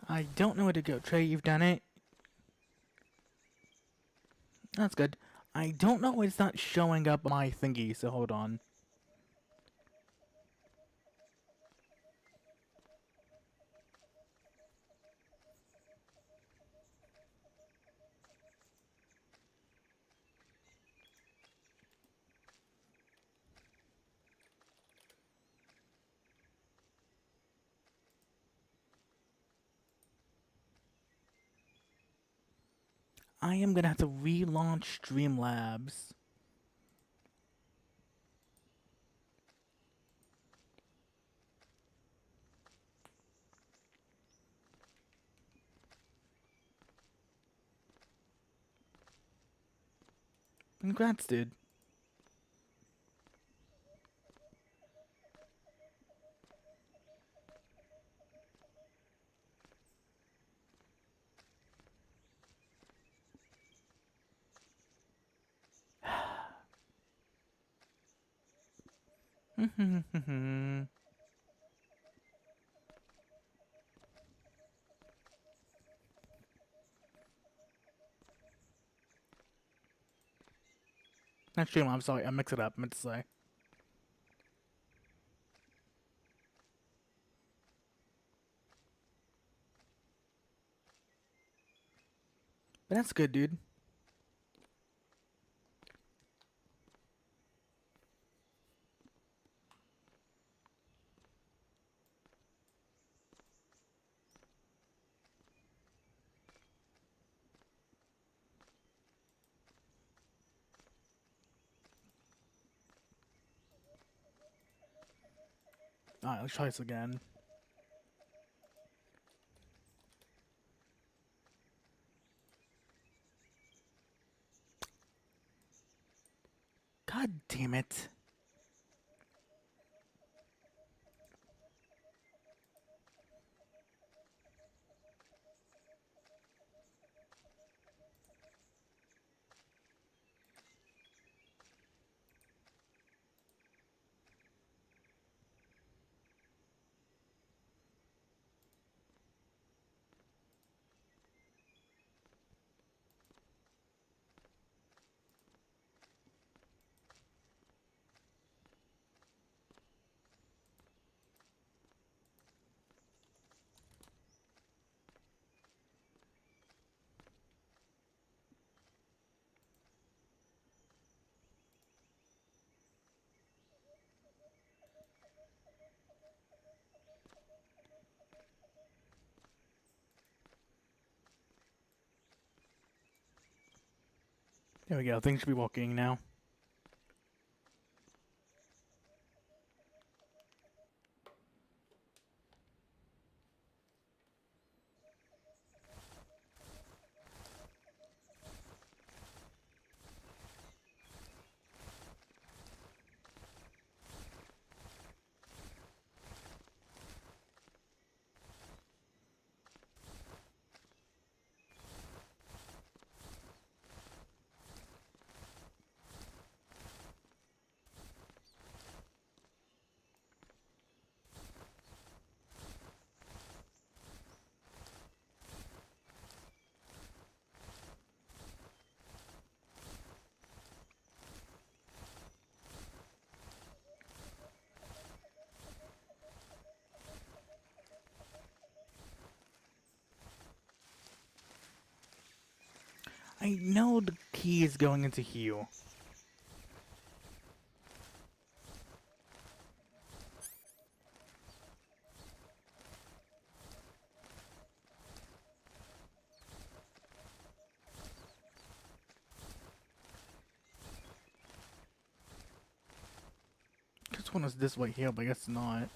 I don't know where to go. Trey, you've done it. That's good. I don't know why it's not showing up my thingy, so hold on. I am gonna have to relaunch Streamlabs. Congrats, dude. Not stream, I'm sorry, I mixed it up, I meant to say. But that's good, dude. Alright, let's try this again. God damn it. There we go, things should be working now. I know the key is going into heal. This one is this way here, but I guess not.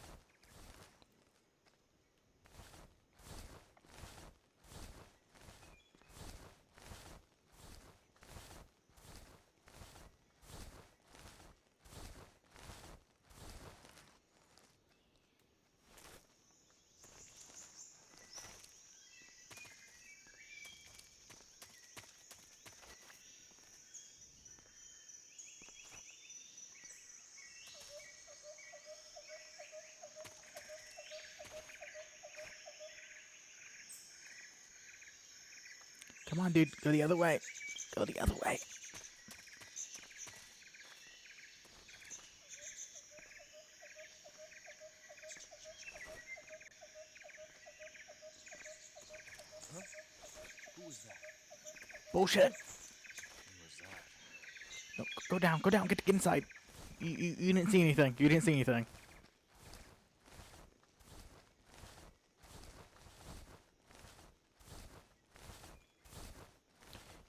Come on, dude. Go the other way. Go the other way. Huh? Who was that? Bullshit. Who was that? No, go down. Go down. Get inside. You didn't see anything. You didn't see anything.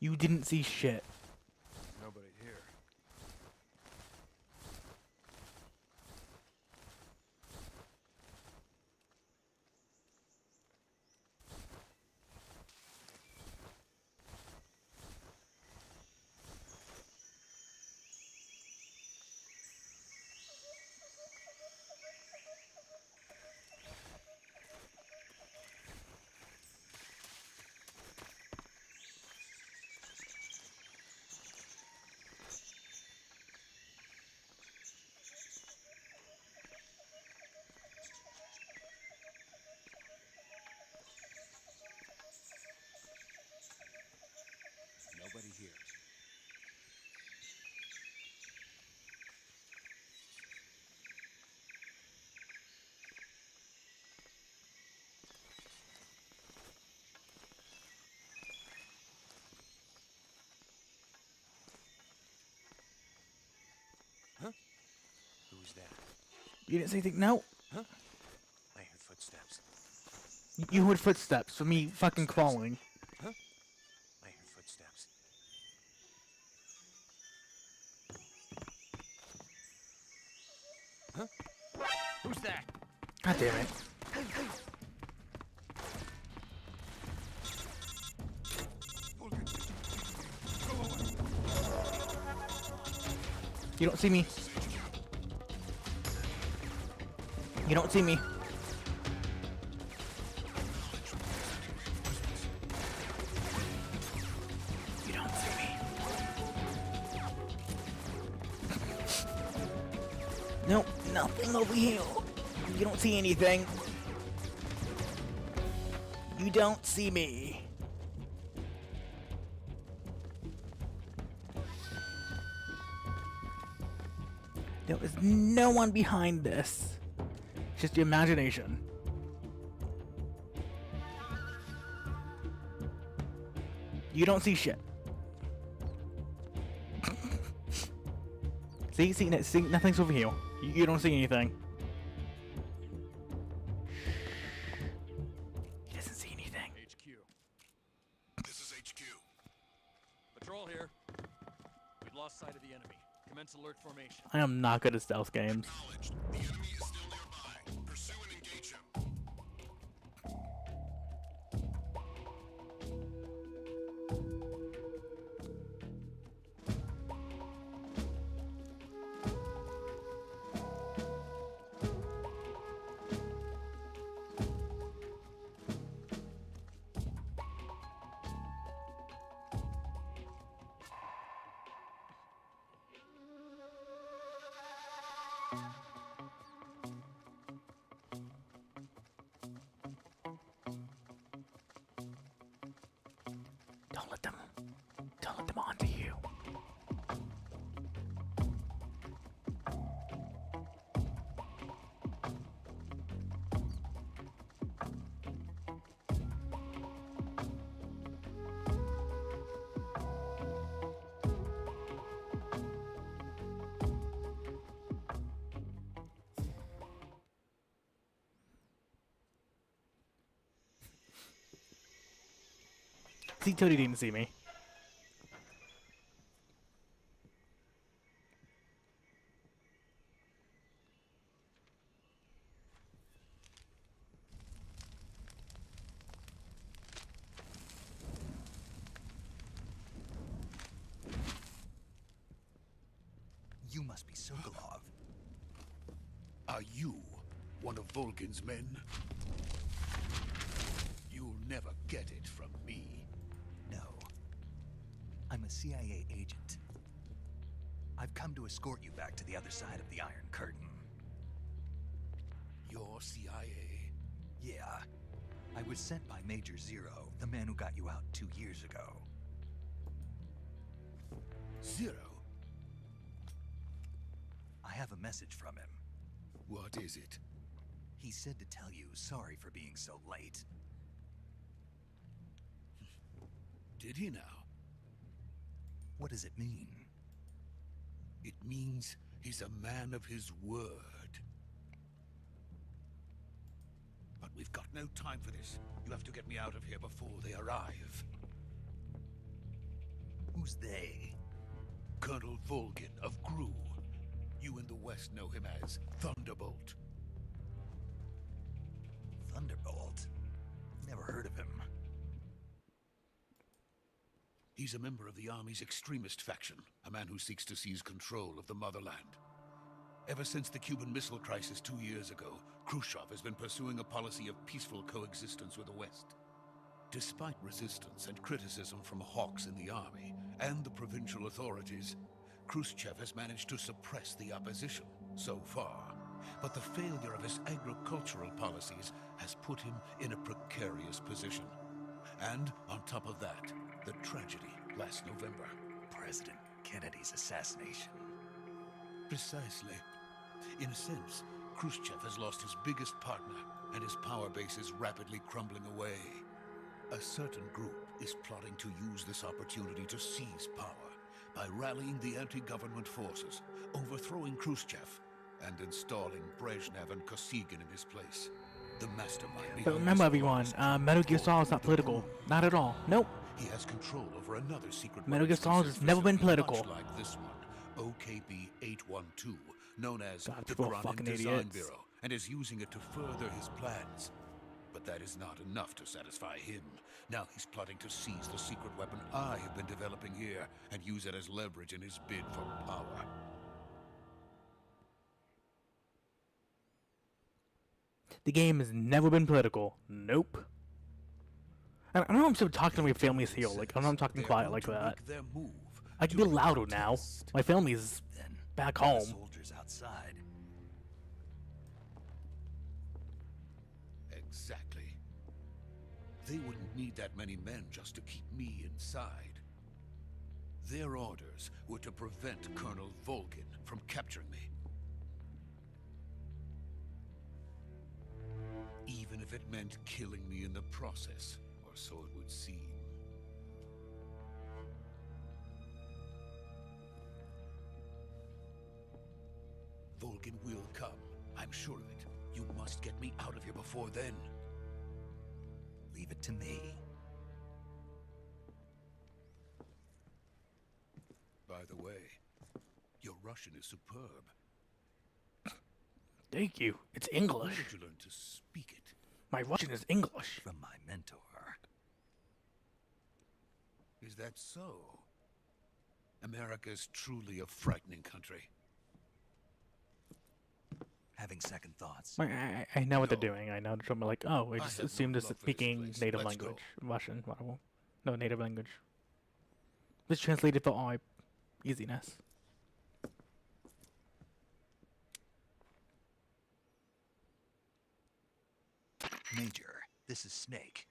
You didn't see shit. There's nobody here. You didn't say anything. No. Huh? I heard footsteps. You heard footsteps for me fucking crawling. Huh? I heard footsteps. Huh? Who's that? God damn it. You don't see me. You don't see me. You don't see me. Nope, nothing over here. You don't see anything. You don't see me. There is no one behind this. It's just your imagination. You don't see shit. see, nothing's over here. You don't see anything. He doesn't see anything. HQ. This is HQ. Patrol here. We've lost sight of the enemy. Commence alert formation. I am not good at stealth games. Acknowledged. The enemy is still nearby. Pursue and engage him. Don't let them onto you. See, Tony didn't see me. You must be Sokolov. Are you one of Volgin's men? You'll never get it from me. No. I'm a CIA agent. I've come to escort you back to the other side of the Iron Curtain. You're CIA? Yeah. I was sent by Major Zero, the man who got you out 2 years ago. Zero? I have a message from him. What is it? He said to tell you sorry for being so late. Did he now? What does it mean? It means he's a man of his word. But we've got no time for this. You have to get me out of here before they arrive. Who's they? Colonel Volgin of Gru. You in the West know him as Thunderbolt. Thunderbolt? Never heard of him. He's a member of the Army's extremist faction, a man who seeks to seize control of the motherland. Ever since the Cuban Missile Crisis 2 years ago, Khrushchev has been pursuing a policy of peaceful coexistence with the West. Despite resistance and criticism from hawks in the Army and the provincial authorities, Khrushchev has managed to suppress the opposition so far. But the failure of his agricultural policies has put him in a precarious position. And on top of that, the tragedy last November. President Kennedy's assassination. Precisely. In a sense, Khrushchev has lost his biggest partner, and his power base is rapidly crumbling away. A certain group is plotting to use this opportunity to seize power by rallying the anti-government forces, overthrowing Khrushchev, and installing Brezhnev and Kosygin in his place. The mastermind. But remember, everyone, Metal Gear Solid is not political. Not at all. Nope. He has control over another secret Metal Gear Solid has never been political. Much like this one, OKB 812, known as God, the people are Grand fucking Design idiots. Bureau, and is using it to further his plans. But that is not enough to satisfy him. Now he's plotting to seize the secret weapon I have been developing here and use it as leverage in his bid for power. The game has never been political. Nope. And I know I'm still talking to my family's here. Like, I'm not talking quiet like that. I can be louder now. My family's back home. Soldiers outside. Exactly. They wouldn't need that many men just to keep me inside. Their orders were to prevent Colonel Volgin from capturing me. Even if it meant killing me in the process, or so it would seem. Volgin will come. I'm sure of it. You must get me out of here before then. Leave it to me. By the way, your Russian is superb. Thank you. It's Where English. did you learn to speak it? My Russian is English. From my mentor. Is that so? America's truly a frightening country. Having second thoughts. I know what they're doing. I know they're like, oh, I just have assumed no this love is for this speaking place. native Let's go. language. Russian, whatever. No, native language. Let's translate it for our easiness. Major, this is Snake.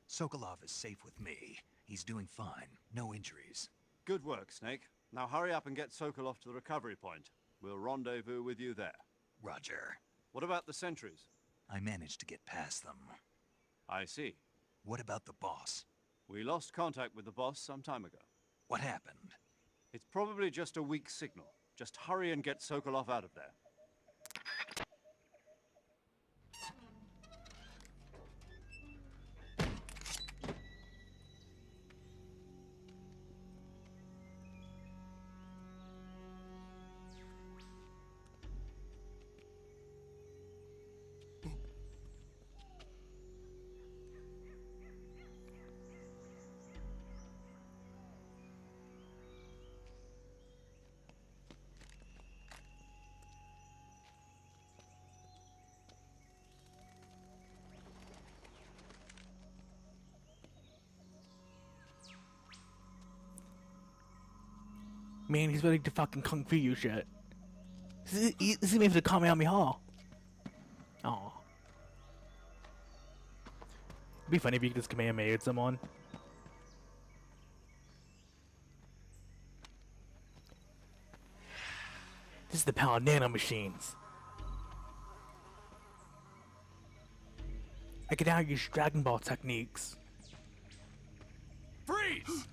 Sokolov is safe with me. He's doing fine. No injuries. Good work, Snake. Now hurry up and get Sokolov to the recovery point. We'll rendezvous with you there. Roger. What about the sentries? I managed to get past them. I see. What about the boss? We lost contact with the boss some time ago. What happened? It's probably just a weak signal. Just hurry and get Sokolov out of there. Man, he's ready to fucking kung fu you shit. This is made for the Kamehameha. Aw. It'd be funny if you could just Kamehameha someone. This is the power of nano machines. I can now use Dragon Ball techniques. Freeze!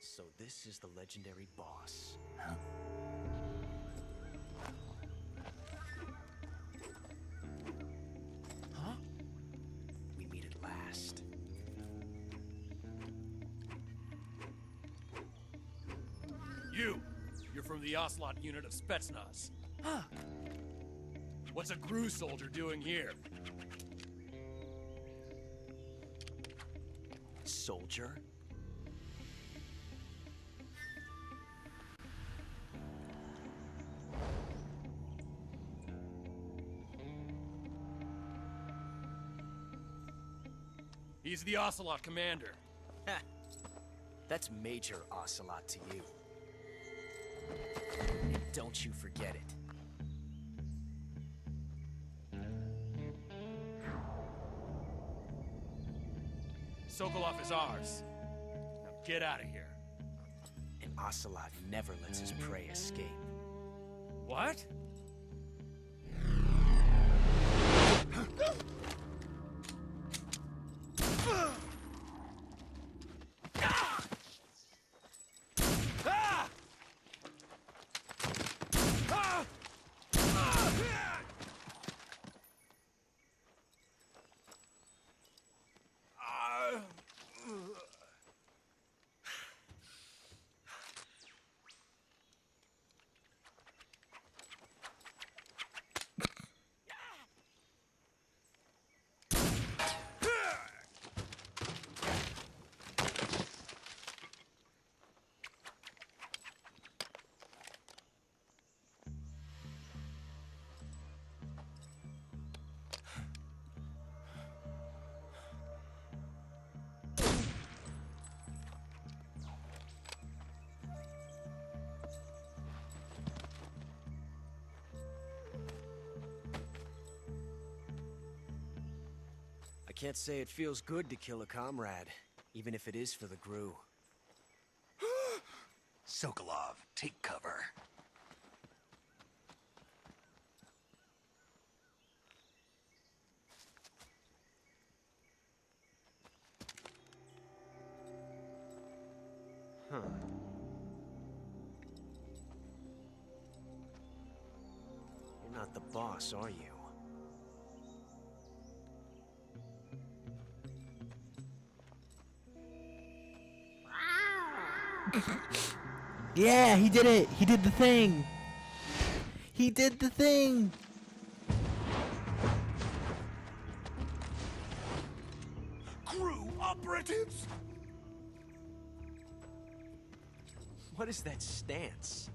So this is the legendary boss. Huh? Huh? We meet at last. You're from the Ocelot unit of Spetsnaz. Huh. What's a GRU soldier doing here? Soldier? He's the Ocelot commander. Ha! That's Major Ocelot to you. And don't you forget it. Sokolov is ours. Now get out of here. And Ocelot never lets his prey escape. What? I can't say it feels good to kill a comrade, even if it is for the GRU. Sokolov, take cover. Huh. You're not the boss, are you? Yeah, he did it! He did the thing! He did the thing! GRU operatives! What is that stance?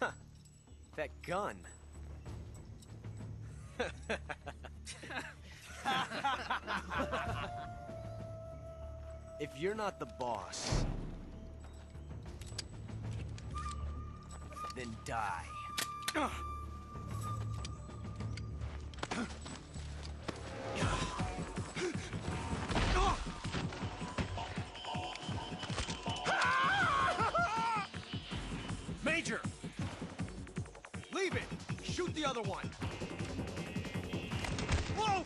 Huh. That gun. If you're not the boss, then die. Major! Leave it! Shoot the other one! Whoa!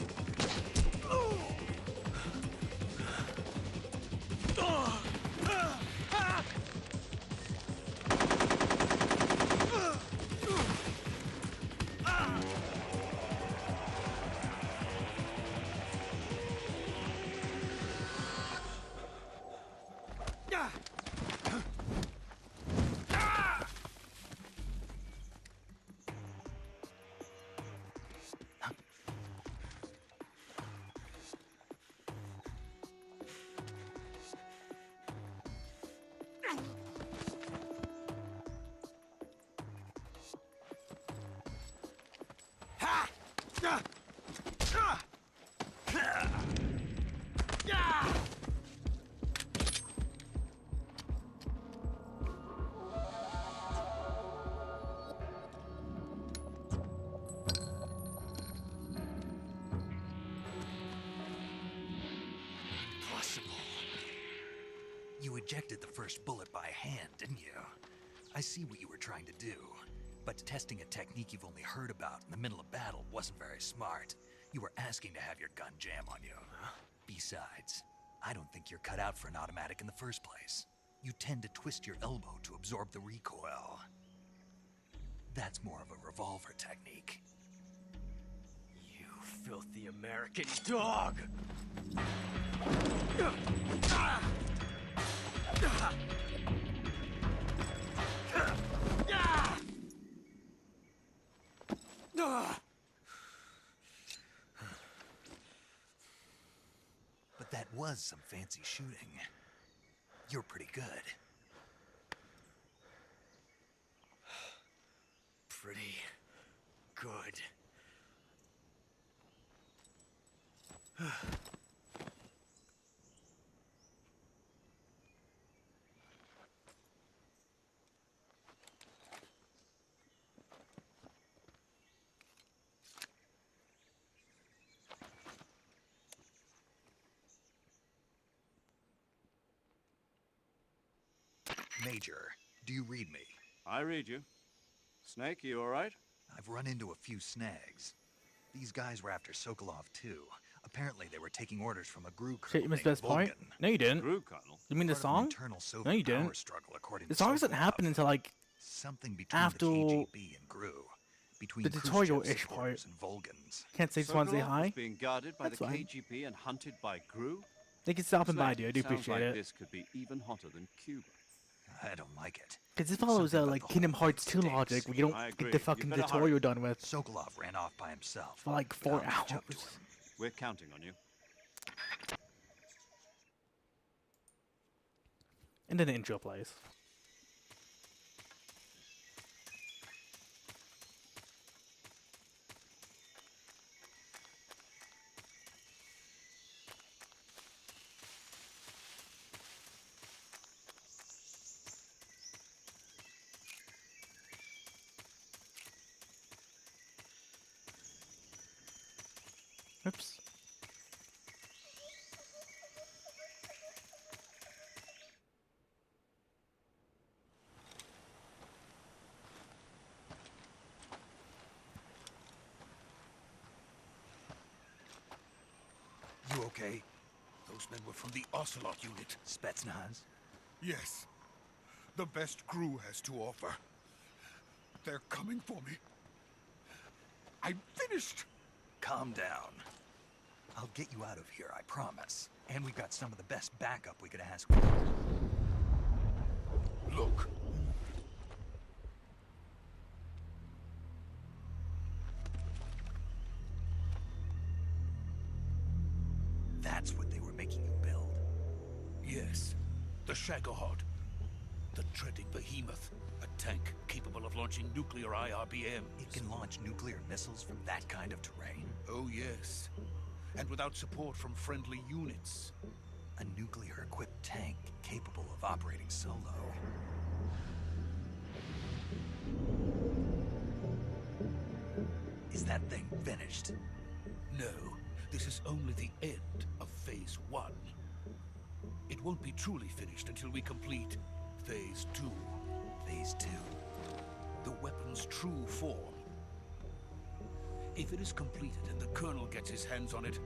You ejected the first bullet by hand, didn't you? I see what you were trying to do, but testing a technique you've only heard about in the middle of battle wasn't very smart. You were asking to have your gun jam on you. Besides, I don't think you're cut out for an automatic in the first place. You tend to twist your elbow to absorb the recoil. That's more of a revolver technique. You filthy American dog! But that was some fancy shooting. You're pretty good. Pretty good. Major, do you read me? I read you. Snake, you alright? I've run into a few snags. These guys were after Sokolov too. Apparently they were taking orders from a GRU Shit, you colonel missed named the best part? Vulcan. No, you didn't. GRU colonel? You mean the Part of an song? internal Soviet No, you power didn't. struggle, according The to song doesn't Sokolov. happen until like Something between after the KGB and GRU. Between the tutorial-ish Khrushchev part. supporters and Vulgans. Can't say just want to say Sokolov hi. was being guarded by That's the fine. KGB and hunted by GRU? Thank you for stopping by, Snake, dude. I do sounds appreciate like it. this could be even hotter than Cuba. I don't like it. Because this follows Something about like the Kingdom whole Hearts 2 thing stinks. logic where you I don't agree. get the You fucking better tutorial hurry. done with Sokolov ran off by himself. for like 4 I'll catch hours. up to him. We're counting on you. And then the intro plays. Oops. You okay? Those men were from the Ocelot unit. Spetsnaz? Yes. The best GRU has to offer. They're coming for me. I'm finished. Calm down. I'll get you out of here, I promise. And we've got some of the best backup we could ask for. Look. That's what they were making you build. Yes. The Shagohod. The treading behemoth. A tank capable of launching nuclear IRBMs. It can launch nuclear missiles from that kind of terrain? Oh, yes. And without support from friendly units. A nuclear-equipped tank capable of operating solo. Is that thing finished? No. This is only the end of Phase 1. It won't be truly finished until we complete Phase 2. Phase 2? The weapon's true form. If it is completed and the Colonel gets his hands on it,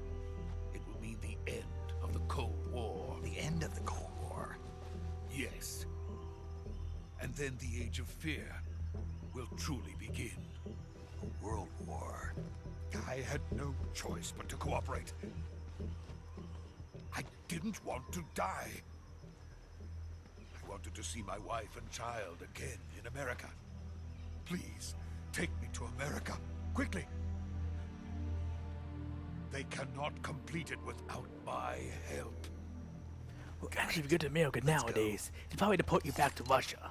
it will mean the end of the Cold War. The end of the Cold War? Yes. And then the Age of Fear will truly begin. A world war. I had no choice but to cooperate. I didn't want to die. I wanted to see my wife and child again in America. Please, take me to America, quickly. They cannot complete it without my help. Well, actually, if you go to America nowadays, they'd probably deport you back to Russia.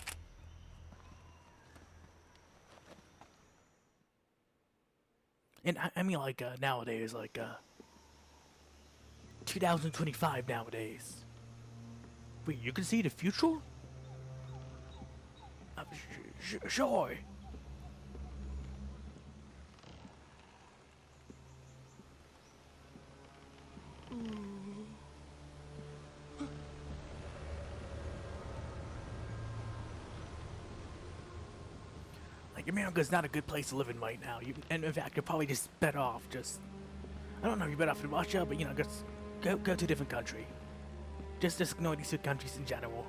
And I mean, like, nowadays, like, 2025 nowadays. Wait, you can see the future? Sure. Like, America's not a good place to live in right now. And in fact, you're probably just better off just... I don't know if you're better off in Russia, but, you know, just go to a different country. Just ignore these two countries in general.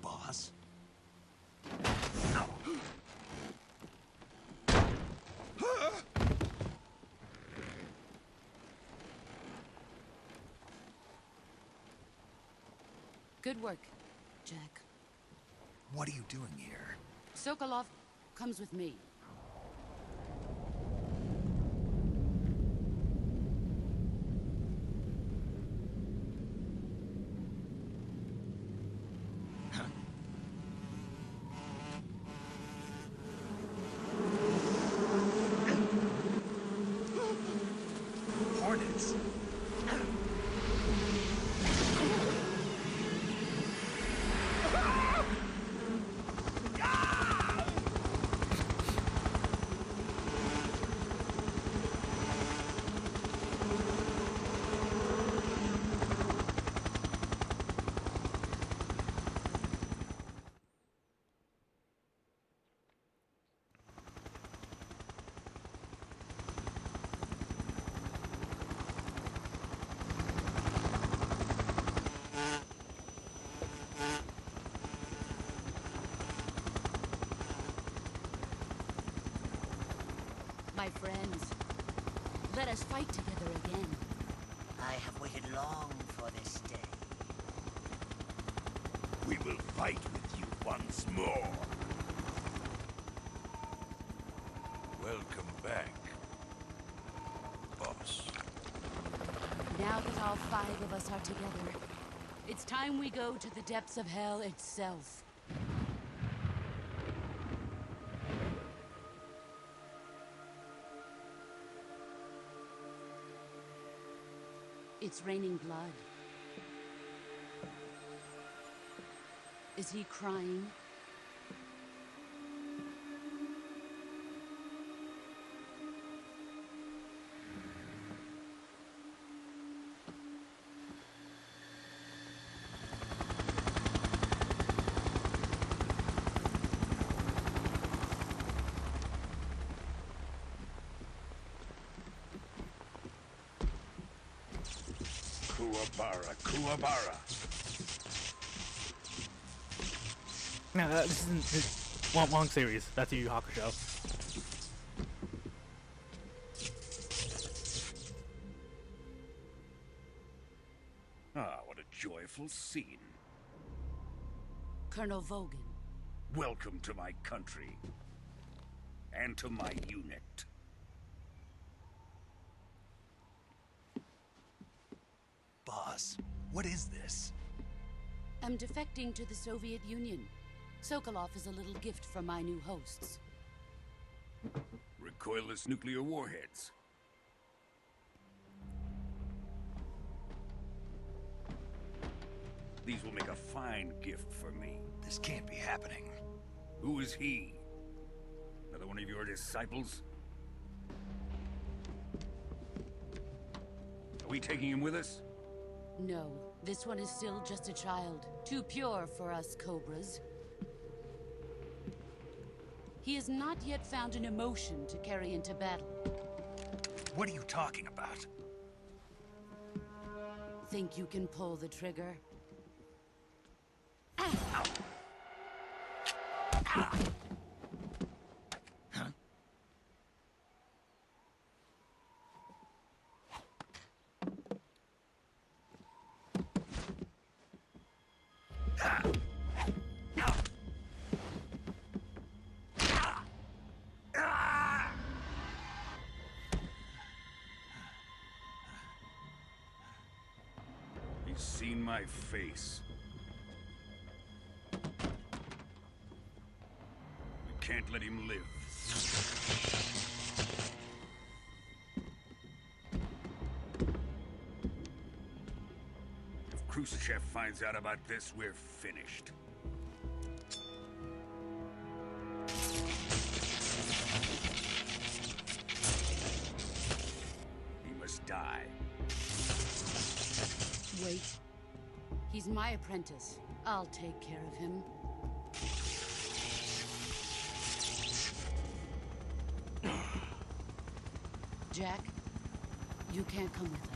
Boss? Good work, Jack. What are you doing here? Sokolov comes with me. Hornets? My friends, let us fight together again. I have waited long for this day. We will fight with you once more. Welcome back, boss. Now that all 5 of us are together, it's time we go to the depths of hell itself. It's raining blood. Is he crying? Kuwabara. No, this isn't long series. That's a Yu Yu Hakusho. Ah, what a joyful scene. Colonel Vogan. Welcome to my country. And to my unit. Boss, what is this? I'm defecting to the Soviet Union. Sokolov is a little gift from my new hosts. Recoilless nuclear warheads. These will make a fine gift for me. This can't be happening. Who is he? Another one of your disciples? Are we taking him with us? No, this one is still just a child. Too pure for us Cobras. He has not yet found an emotion to carry into battle. What are you talking about? Think you can pull the trigger? He's seen my face. We can't let him live. If Khrushchev finds out about this, we're finished. He must die. Wait. He's my apprentice. I'll take care of him. Jack, you can't come with us.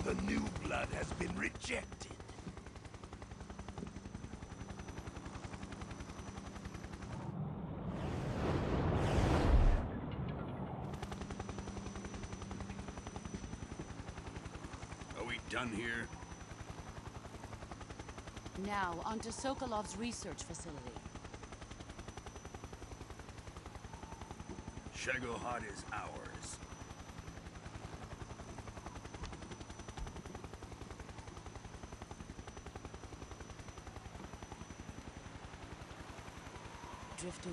The new blood has been rejected. Are we done here? Now, onto Sokolov's research facility. Shagohod is ours. Drift away.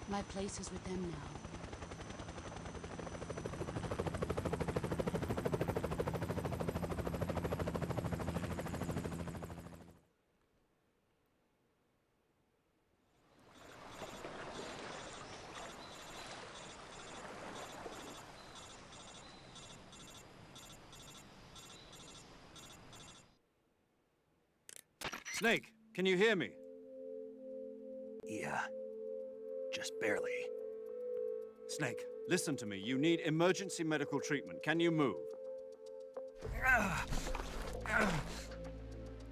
My place is with them now. Snake, can you hear me? Yeah. Just barely. Snake, listen to me. You need emergency medical treatment. Can you move?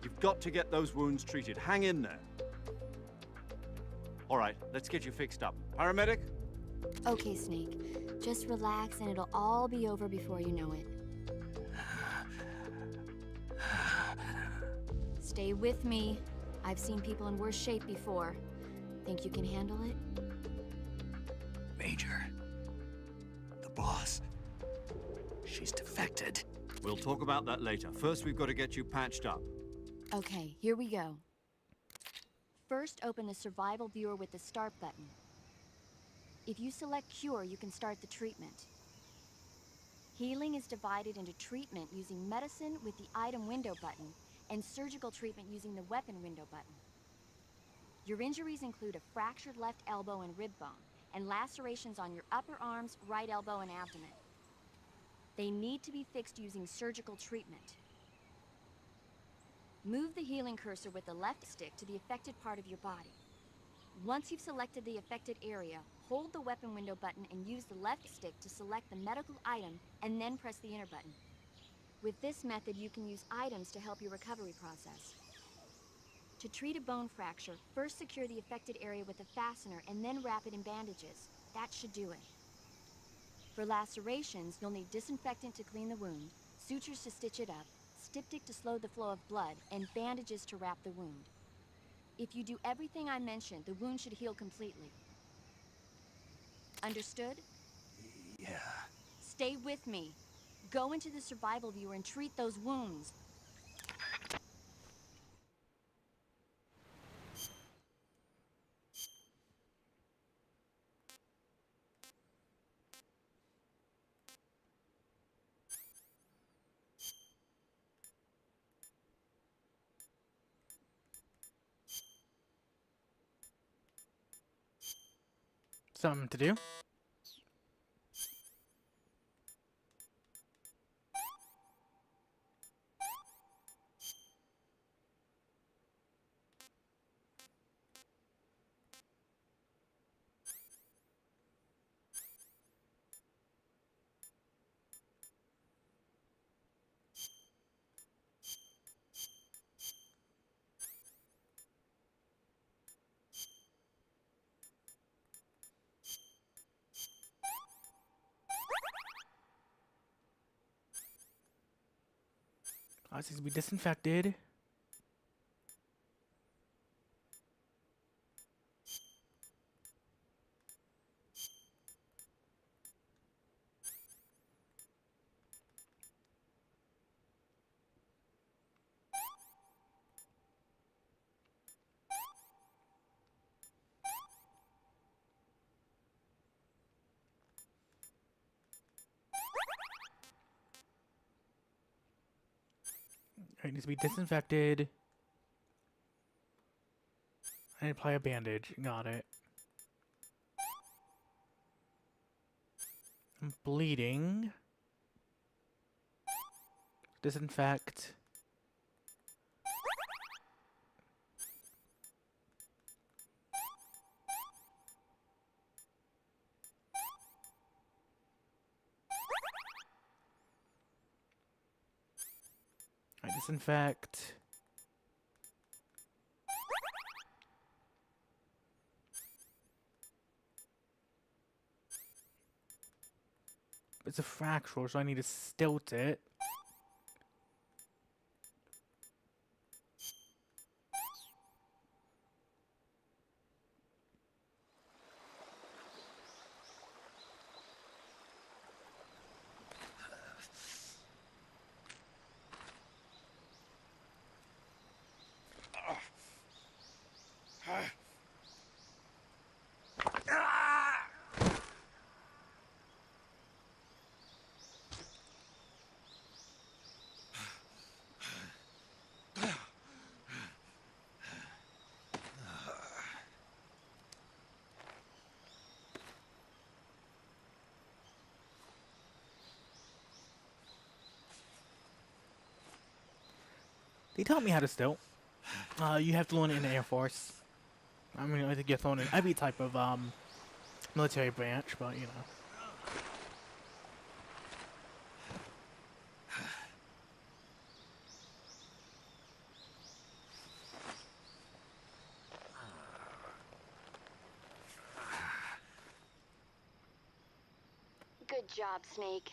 You've got to get those wounds treated. Hang in there. All right, let's get you fixed up. Paramedic? Okay, Snake. Just relax and it'll all be over before you know it. Stay with me. I've seen people in worse shape before. Think you can handle it? Major. The boss. She's defected. We'll talk about that later. First, we've got to get you patched up. Okay, here we go. First, open the survival viewer with the start button. If you select cure, you can start the treatment. Healing is divided into treatment using medicine with the item window button and surgical treatment using the weapon window button. Your injuries include a fractured left elbow and rib bone, and lacerations on your upper arms, right elbow, and abdomen. They need to be fixed using surgical treatment. Move the healing cursor with the left stick to the affected part of your body. Once you've selected the affected area, hold the weapon window button and use the left stick to select the medical item, and then press the enter button. With this method, you can use items to help your recovery process. To treat a bone fracture, first secure the affected area with a fastener and then wrap it in bandages. That should do it. For lacerations, you'll need disinfectant to clean the wound, sutures to stitch it up, styptic to slow the flow of blood, and bandages to wrap the wound. If you do everything I mentioned, the wound should heal completely. Understood? Yeah. Stay with me. Go into the survival viewer and treat those wounds. Something to do? Oh, this needs to be disinfected. It needs to be disinfected. And apply a bandage. Got it. I'm bleeding. Disinfect. I disinfect. It's a fracture, so I need to stilt it. They taught me how to stilt. You have to learn it in the Air Force. I mean, I think you have to learn in every type of military branch, but you know. Good job, Snake.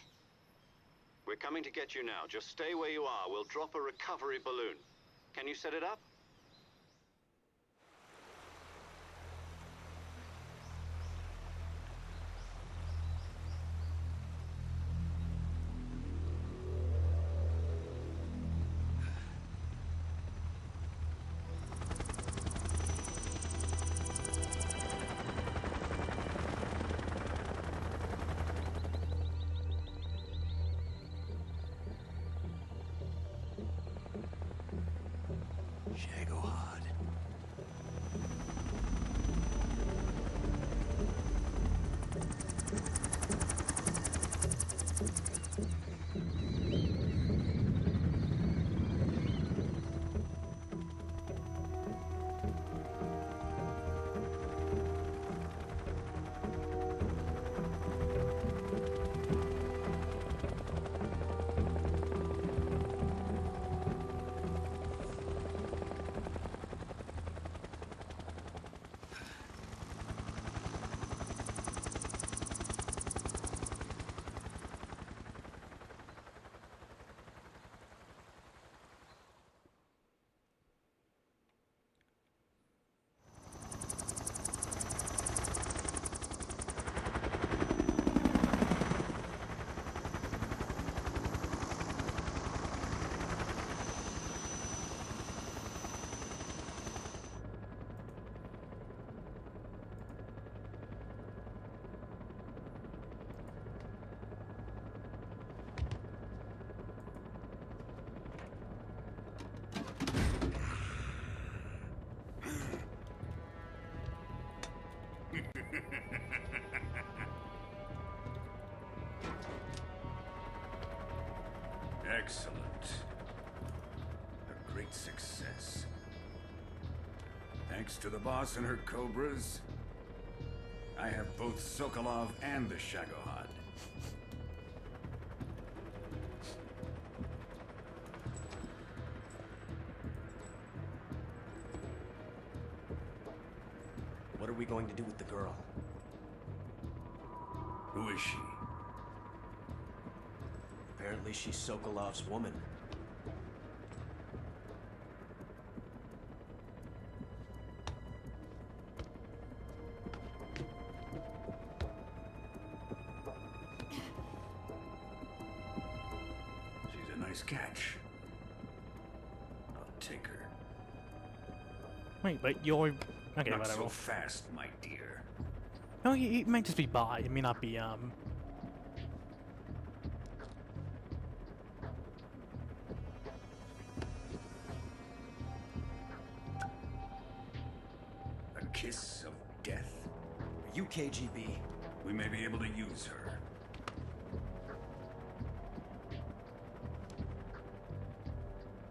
We're coming to get you now. Just stay where you are. We'll drop a recovery balloon. Can you set it up? Excellent. A great success. Thanks to the boss and her cobras, I have both Sokolov and the Shagohod. What are we going to do with the girl? Who is she? Apparently she's Sokolov's woman. She's a nice catch. I'll take her. Wait, but you're... Okay, Not whatever. so fast, my dear. No, he might just be bi. It may not be, A kiss of death? Are you KGB? We may be able to use her.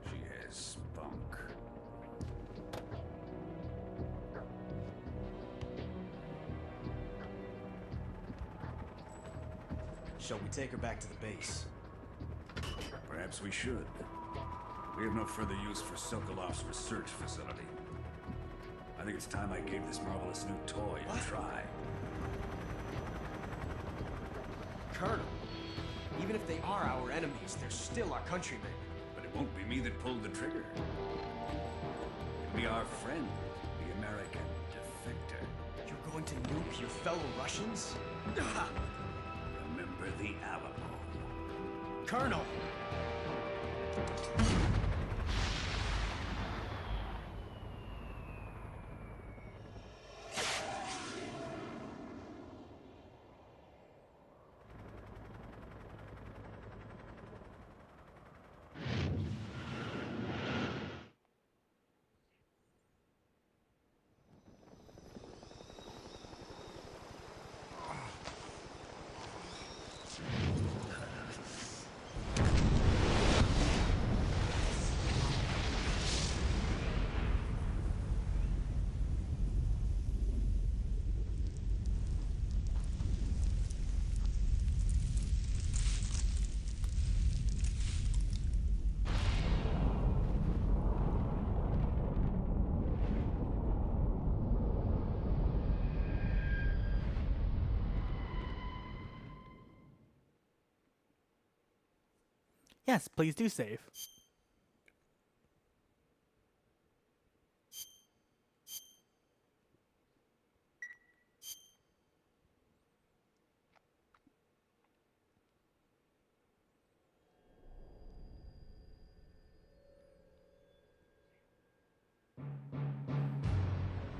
She has spunk. Shall we take her back to the base? Perhaps we should. We have no further use for Sokolov's research facility. I think it's time I gave this marvelous new toy a try. Colonel, even if they are our enemies, they're still our countrymen. But it won't be me that pulled the trigger. It'll be our friend, the American defector. You're going to nuke your fellow Russians? Remember the Alamo. Colonel! Yes, please do save.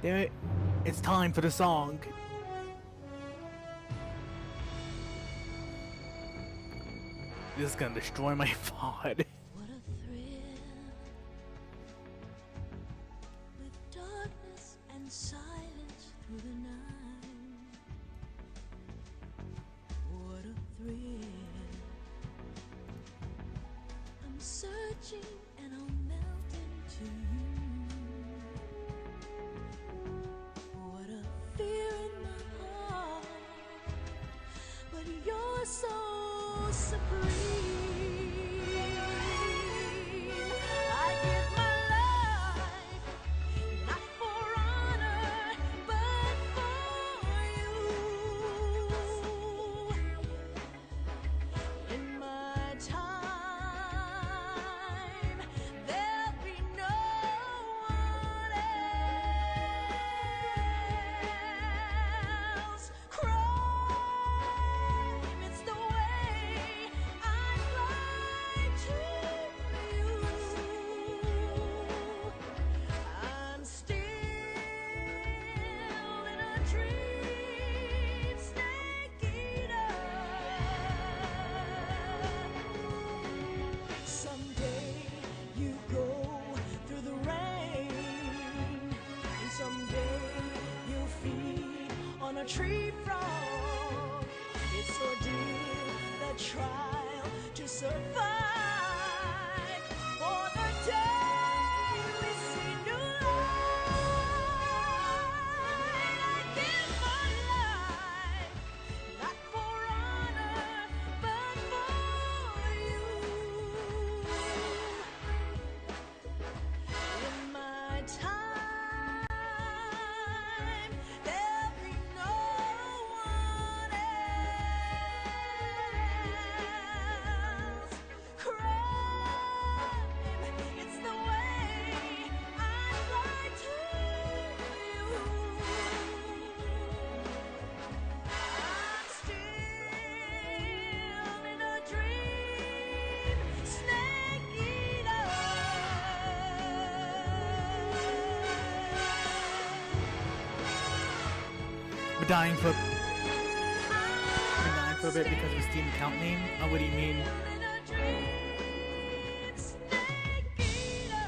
There, it's time for the song. This is gonna destroy my VOD. What a thrill, with darkness and silence through the night. What a thrill. I'm searching and I'll melt into you. What a fear in my heart, but you're so supreme. I give my life, not for honor, but for you. In my time, there'll be no one else. Crime, it's the way I fly to you. I'm still in a dream, snake eater. Someday you go through the rain, and someday you'll feed on a tree frog. It's ordeal, the trial to survive, for the day we see new light. I give my life, not for honor, but for you. In my time, there'll be no one else. Crime, it's the way I fly to you. I'm still in a dream, snake eater. We're dying for a bit because of the Steam account name. Oh, what do you mean? In a dream, snake eater.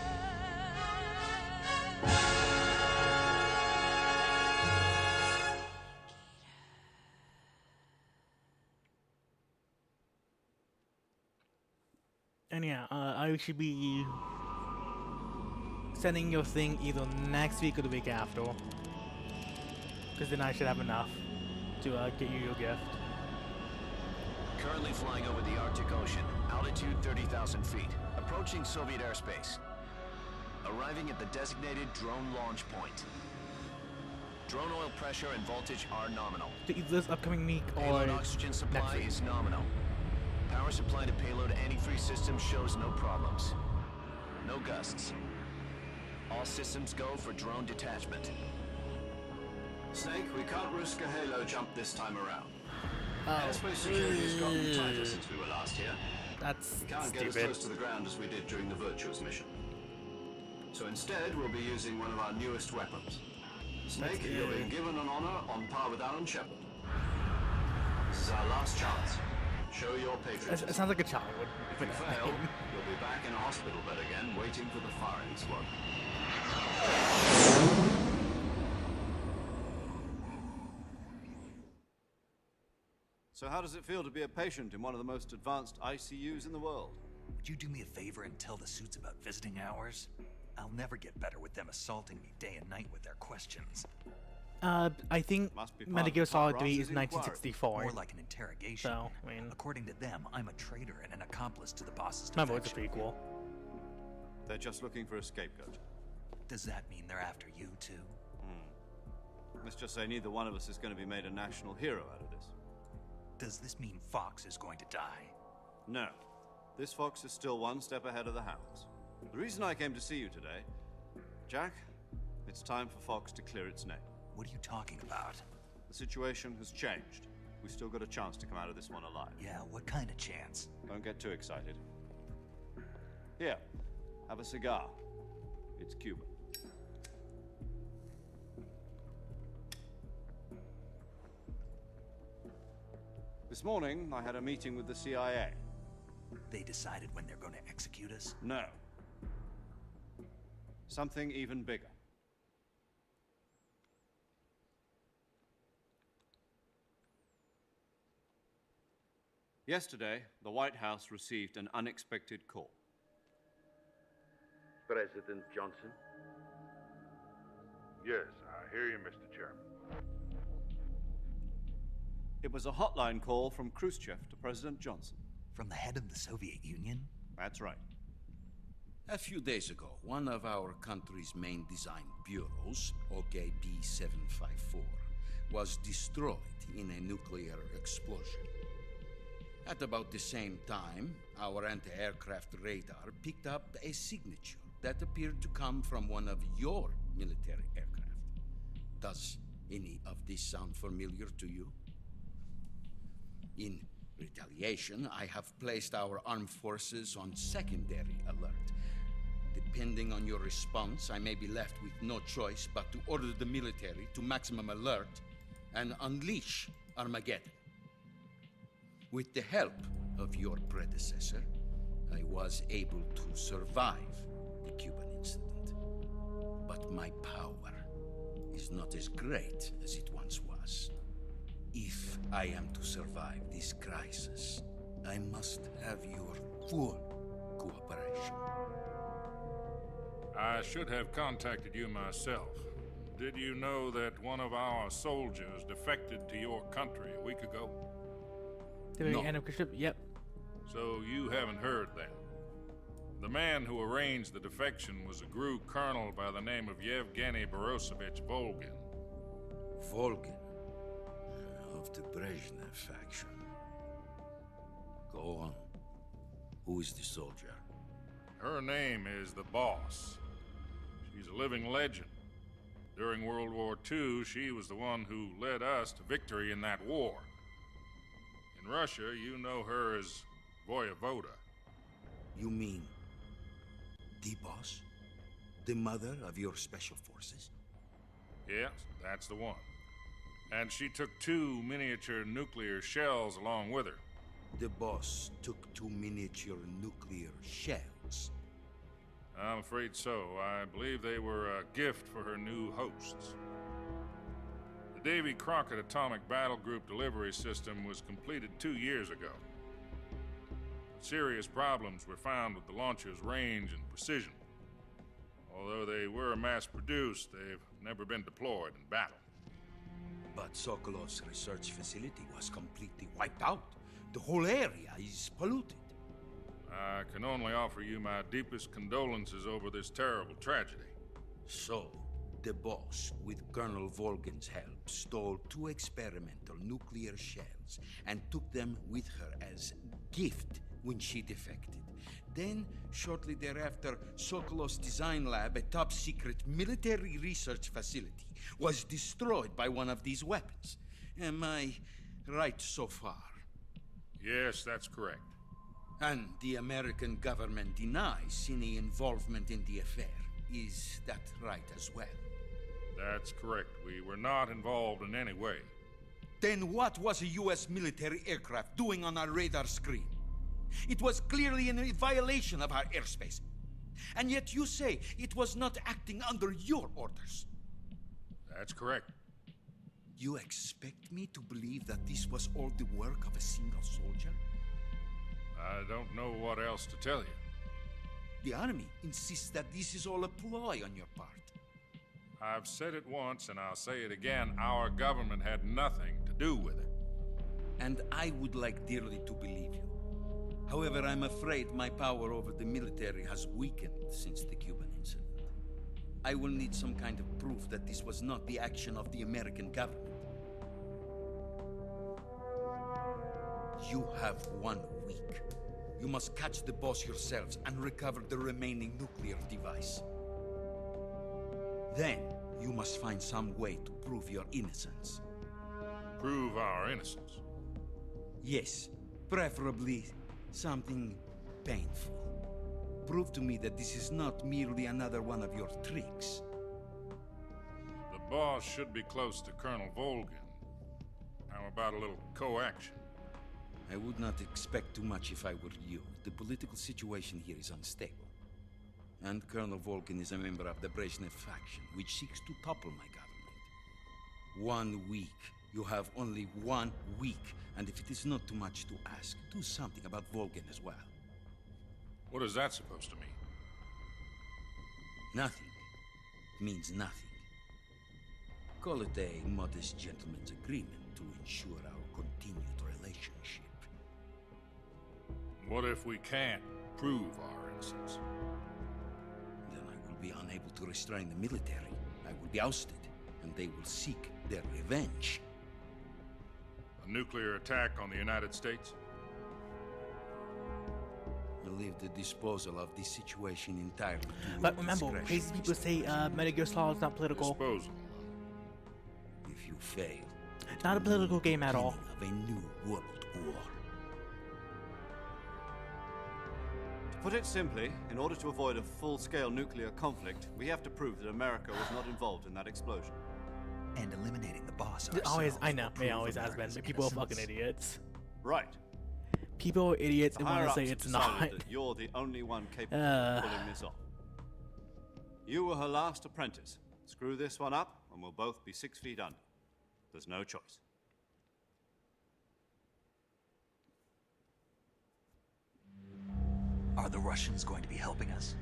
And yeah, I should be sending your thing either next week or the week after. Because then I should have enough to get you your gift. Currently flying over the Arctic Ocean, altitude 30,000 feet, approaching Soviet airspace. Arriving at the designated drone launch point. Drone oil pressure and voltage are nominal. To either this upcoming week or Payload oxygen next supply week. is nominal. Power supply to payload antifreeze system shows no problems. No gusts. All systems go for drone detachment. Snake, we can't risk a halo jump this time around. Oh. Airspace security has gotten tighter since we were last here. That's We can't get as close to the ground as we did during the Virtuous mission. So instead, we'll be using one of our newest weapons. Snake, you're being given an honor on par with Alan Shepard. This is our last chance. Show your patriotism. It sounds like a child. If you fail, you'll be back in a hospital bed again, waiting for the firing squad. So how does it feel to be a patient in one of the most advanced ICUs in the world? Would you do me a favor and tell the suits about visiting hours? I'll never get better with them assaulting me day and night with their questions. I think Metal Gear Solid 3 is 1964. More like an interrogation. So, I mean, according to them, I'm a traitor and an accomplice to the boss's remember, it's a defection. prequel. They're just looking for a scapegoat. Does that mean they're after you too? Let's just say neither one of us is going to be made a national hero out of this. Does this mean Fox is going to die? No. This fox is still one step ahead of the hounds. The reason I came to see you today, Jack, it's time for Fox to clear its name. What are you talking about? The situation has changed. We've still got a chance to come out of this one alive. Yeah, what kind of chance? Don't get too excited. Here, have a cigar. It's Cuban. This morning, I had a meeting with the CIA. They decided when they're going to execute us? No. Something even bigger. Yesterday, the White House received an unexpected call. President Johnson? Yes, I hear you, Mr. Chairman. It was a hotline call from Khrushchev to President Johnson. From the head of the Soviet Union? That's right. A few days ago, one of our country's main design bureaus, OKB 754, was destroyed in a nuclear explosion. At about the same time, our anti-aircraft radar picked up a signature that appeared to come from one of your military aircraft. Does any of this sound familiar to you? In retaliation, I have placed our armed forces on secondary alert. Depending on your response, I may be left with no choice but to order the military to maximum alert and unleash Armageddon. With the help of your predecessor, I was able to survive the Cuban incident. But my power is not as great as it once was. If I am to survive this crisis, I must have your full cooperation. I should have contacted you myself. Did you know that one of our soldiers defected to your country a week ago? No. Yep. So you haven't heard then. The man who arranged the defection was a GRU colonel by the name of Yevgeny Borosovich Volgin. Volgin? Of the Brezhnev faction. Go on. Who is the soldier? Her name is the Boss. She's a living legend. During World War II, she was the one who led us to victory in that war. In Russia, you know her as Voyevoda. You mean the Boss? The mother of your special forces? Yes, that's the one. And she took 2 miniature nuclear shells along with her. The Boss took 2 miniature nuclear shells? I'm afraid so. I believe they were a gift for her new hosts. The Davy Crockett Atomic Battle Group delivery system was completed 2 years ago. Serious problems were found with the launcher's range and precision. Although they were mass-produced, they've never been deployed in battle. But Sokolov's research facility was completely wiped out. The whole area is polluted. I can only offer you my deepest condolences over this terrible tragedy. So, the Boss, with Colonel Volgin's help, stole 2 experimental nuclear shells and took them with her as gift when she defected. Then, shortly thereafter, Sokolov's design lab, a top-secret military research facility, was destroyed by one of these weapons. Am I right so far? Yes, that's correct. And the American government denies any involvement in the affair. Is that right as well? That's correct. We were not involved in any way. Then what was a U.S. military aircraft doing on our radar screen? It was clearly in violation of our airspace. And yet you say it was not acting under your orders. That's correct. You expect me to believe that this was all the work of a single soldier? I don't know what else to tell you. The Army insists that this is all a ploy on your part. I've said it once and I'll say it again. Our government had nothing to do with it. And I would like dearly to believe you. However, I'm afraid my power over the military has weakened since the Cuban incident. I will need some kind of proof that this was not the action of the American government. You have 1 week. You must catch the boss yourselves and recover the remaining nuclear device. Then, you must find some way to prove your innocence. Prove our innocence? Yes, preferably something painful. Prove to me that this is not merely another one of your tricks. The boss should be close to Colonel Volgin. How about a little co-action? I would not expect too much if I were you. The political situation here is unstable. And Colonel Volgin is a member of the Brezhnev faction, which seeks to topple my government. 1 week. You have only 1 week. And if it is not too much to ask, do something about Volgin as well. What is that supposed to mean? Nothing. It means nothing. Call it a modest gentleman's agreement to ensure our continued relationship. What if we can't prove our innocence? Then I will be unable to restrain the military. I will be ousted, and they will seek their revenge. A nuclear attack on the United States? I'll leave the disposal of this situation entirely to your But remember, discretion, crazy people Mr. say Metal Gear Solid is not political. Disposal. If you fail, Not a political game at all. of a new world war. To put it simply, in order to avoid a full-scale nuclear conflict, we have to prove that America was not involved in that explosion. And eliminating the boss It always, I know, will it prove always has been. America's But people are innocence. fucking idiots. Right. People are idiots The and want to higher-ups say have it's decided not. that you're the only one capable of pulling this off. You were her last apprentice. Screw this one up, and we'll both be 6 feet under. There's no choice. Are the Russians going to be helping us?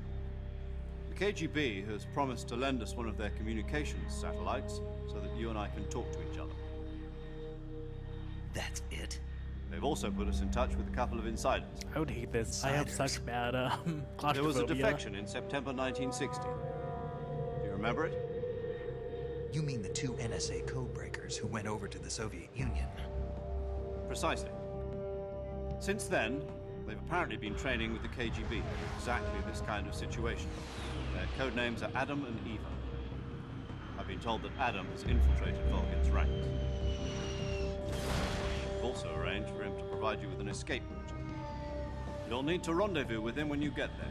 The KGB has promised to lend us one of their communications satellites so that you and I can talk to each other. That's it? They've also put us in touch with a couple of insiders. I would hate this. I have such bad claustrophobia. There was a defection in September 1960. Do you remember it? You mean the 2 NSA codebreakers who went over to the Soviet Union? Precisely. Since then, they've apparently been training with the KGB for exactly this kind of situation. Their code names are Adam and Eva. I've been told that Adam has infiltrated Volgin's ranks. We've also arranged for him to provide you with an escape route. You'll need to rendezvous with him when you get there.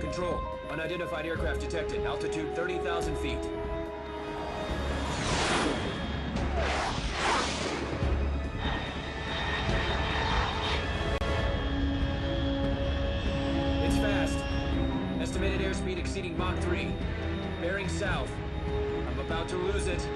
Control. Unidentified aircraft detected. Altitude 30,000 feet. It's fast. Estimated airspeed exceeding Mach 3. Bearing south. I'm about to lose it.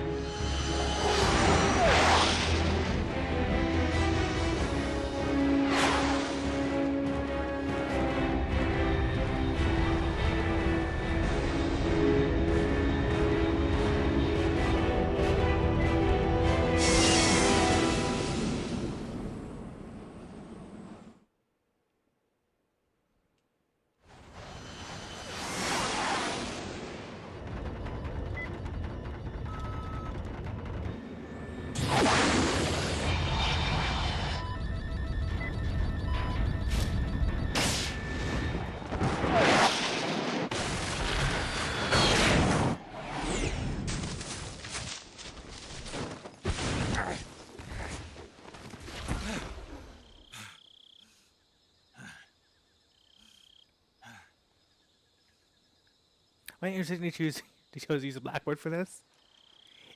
Why interesting to choose to use a black word for this?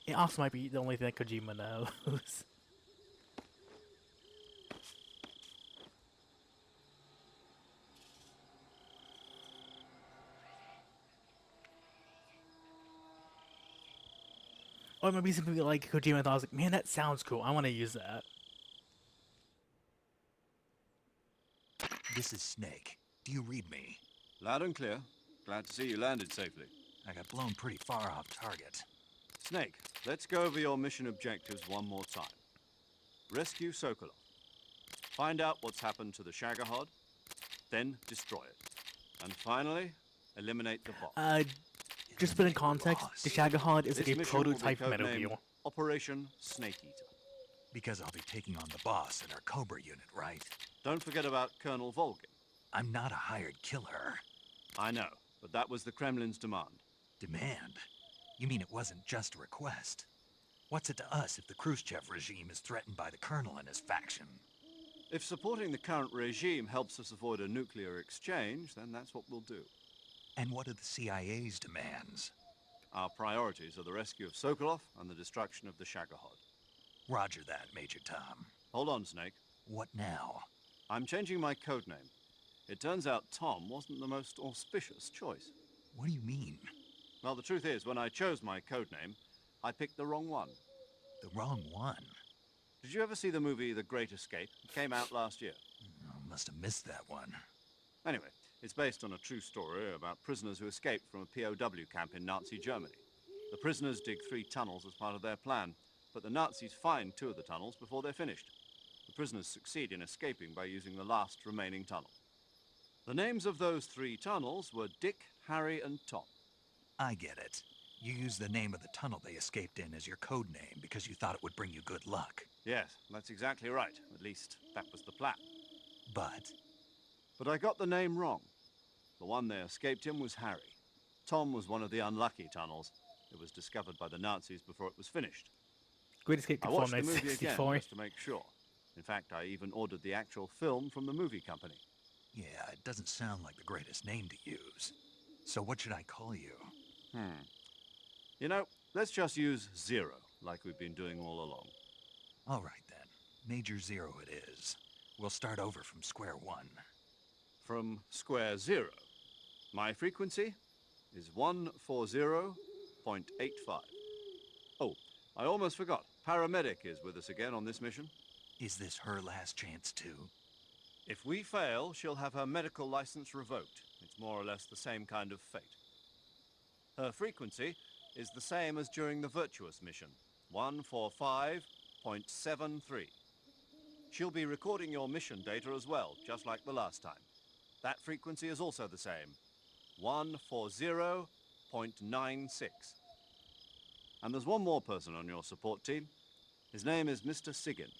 It also might be the only thing that Kojima knows. Or maybe something like Kojima thought, I was like, man, that sounds cool. I want to use that. This is Snake. Do you read me? Loud and clear. Glad to see you landed safely. I got blown pretty far off target. Snake, let's go over your mission objectives one more time. Rescue Sokolov. Find out what's happened to the Shagohod, then destroy it. And finally, eliminate the boss. Just put in context, the Shagohod is This like a mission will be prototype Metal codenamed Gear. Operation Snake Eater. Because I'll be taking on the boss in our Cobra unit, right? Don't forget about Colonel Volgin. I'm not a hired killer. I know, but that was the Kremlin's demand. Demand? You mean it wasn't just a request? What's it to us if the Khrushchev regime is threatened by the Colonel and his faction? If supporting the current regime helps us avoid a nuclear exchange, then that's what we'll do. And what are the CIA's demands? Our priorities are the rescue of Sokolov and the destruction of the Shagohod. Roger that, Major Tom. Hold on, Snake. What now? I'm changing my codename. It turns out Tom wasn't the most auspicious choice. What do you mean? Well, the truth is, when I chose my codename, I picked the wrong one. The wrong one? Did you ever see the movie The Great Escape? It came out last year. Oh, must have missed that one. Anyway, it's based on a true story about prisoners who escaped from a POW camp in Nazi Germany. The prisoners dig 3 tunnels as part of their plan, but the Nazis find 2 of the tunnels before they're finished. The prisoners succeed in escaping by using the last remaining tunnel. The names of those 3 tunnels were Dick, Harry, and Tom. I get it. You used the name of the tunnel they escaped in as your code name because you thought it would bring you good luck. Yes, that's exactly right. At least, that was the plan. But I got the name wrong. The one they escaped in was Harry. Tom was one of the unlucky tunnels. It was discovered by the Nazis before it was finished. Great Escape I to watched the Fortnite movie again 64. just to make sure. In fact, I even ordered the actual film from the movie company. yeah, it doesn't sound like the greatest name to use. So what should I call you? You know, let's just use Zero, like we've been doing all along. All right then. Major Zero it is. We'll start over from square one. From square 0. My frequency is 140.85. Oh, I almost forgot. Paramedic is with us again on this mission. Is this her last chance too? If we fail, she'll have her medical license revoked. It's more or less the same kind of fate. Her frequency is the same as during the Virtuous mission, 145.73. She'll be recording your mission data as well, just like the last time. That frequency is also the same, 140.96. And there's one more person on your support team. His name is Mr. Sigint.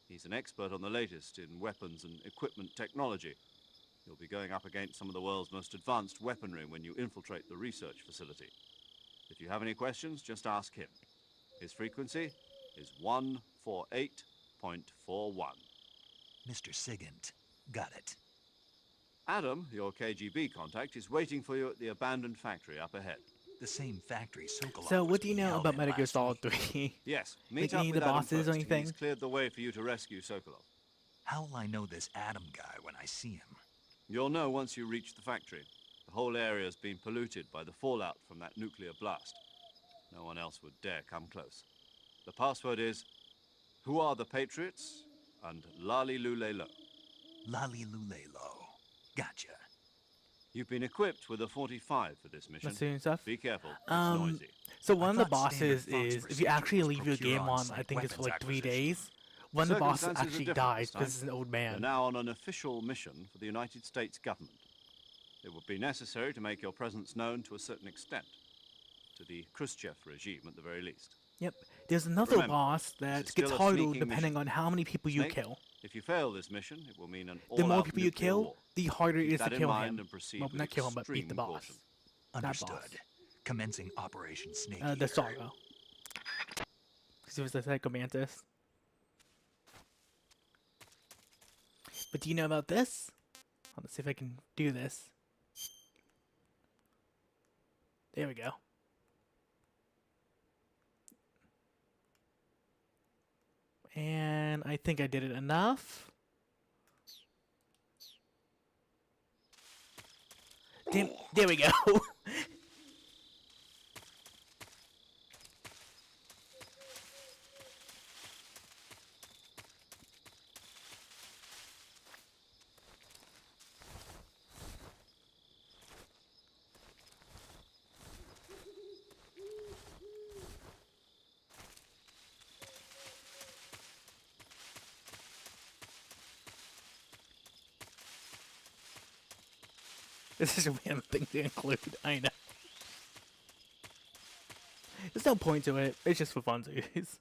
He's an expert on the latest in weapons and equipment technology. You'll be going up against some of the world's most advanced weaponry when you infiltrate the research facility. If you have any questions, just ask him. His frequency is 148.41. Mr. Sigint. Got it. Adam, your KGB contact, is waiting for you at the abandoned factory up ahead. The same factory Sokolov So, was what do you being know held about in Metal Gear last Solid week. 3? Yes, Like meet up any of with the Adam bosses first. or anything? He's cleared the way for you to rescue Sokolov. How will I know this Adam guy when I see him? You'll know once you reach the factory. The whole area's been polluted by the fallout from that nuclear blast. No one else would dare come close. The password is, "Who are the Patriots?" and Lali Lule Lo. Lali Lule Lo. Gotcha. You've been equipped with a 45 for this mission. Let's do stuff. Be careful, it's noisy. So one of the thought bosses standard is, Fox if you actually procedure leave was your game procure on, on-site I think it's for like weapons 3 acquisition. days, one of the bosses Circumstances are actually different dies this time. because he's an old You're man. now on an official mission for the United States government. It would be necessary to make your presence known to a certain extent. To the Khrushchev regime, at the very least. Yep. There's another Remember, boss this that is still gets a harder sneaking depending mission. on how many people you Snake, kill. If you fail this mission, it will mean an The more all-out people you nuclear kill, war. the harder it Keep is to that in kill mind him. and proceed Well, with not kill him, but beat extreme the boss. caution. That Understood. boss. Commencing Operation Snake The Eater. Saga. Because it was the Psycho Mantis. But do you know about this? Let's see if I can do this. There we go. And I think I did it enough. Damn, there we go. This is a random thing to include. I know. There's no point to it. It's just for funsies.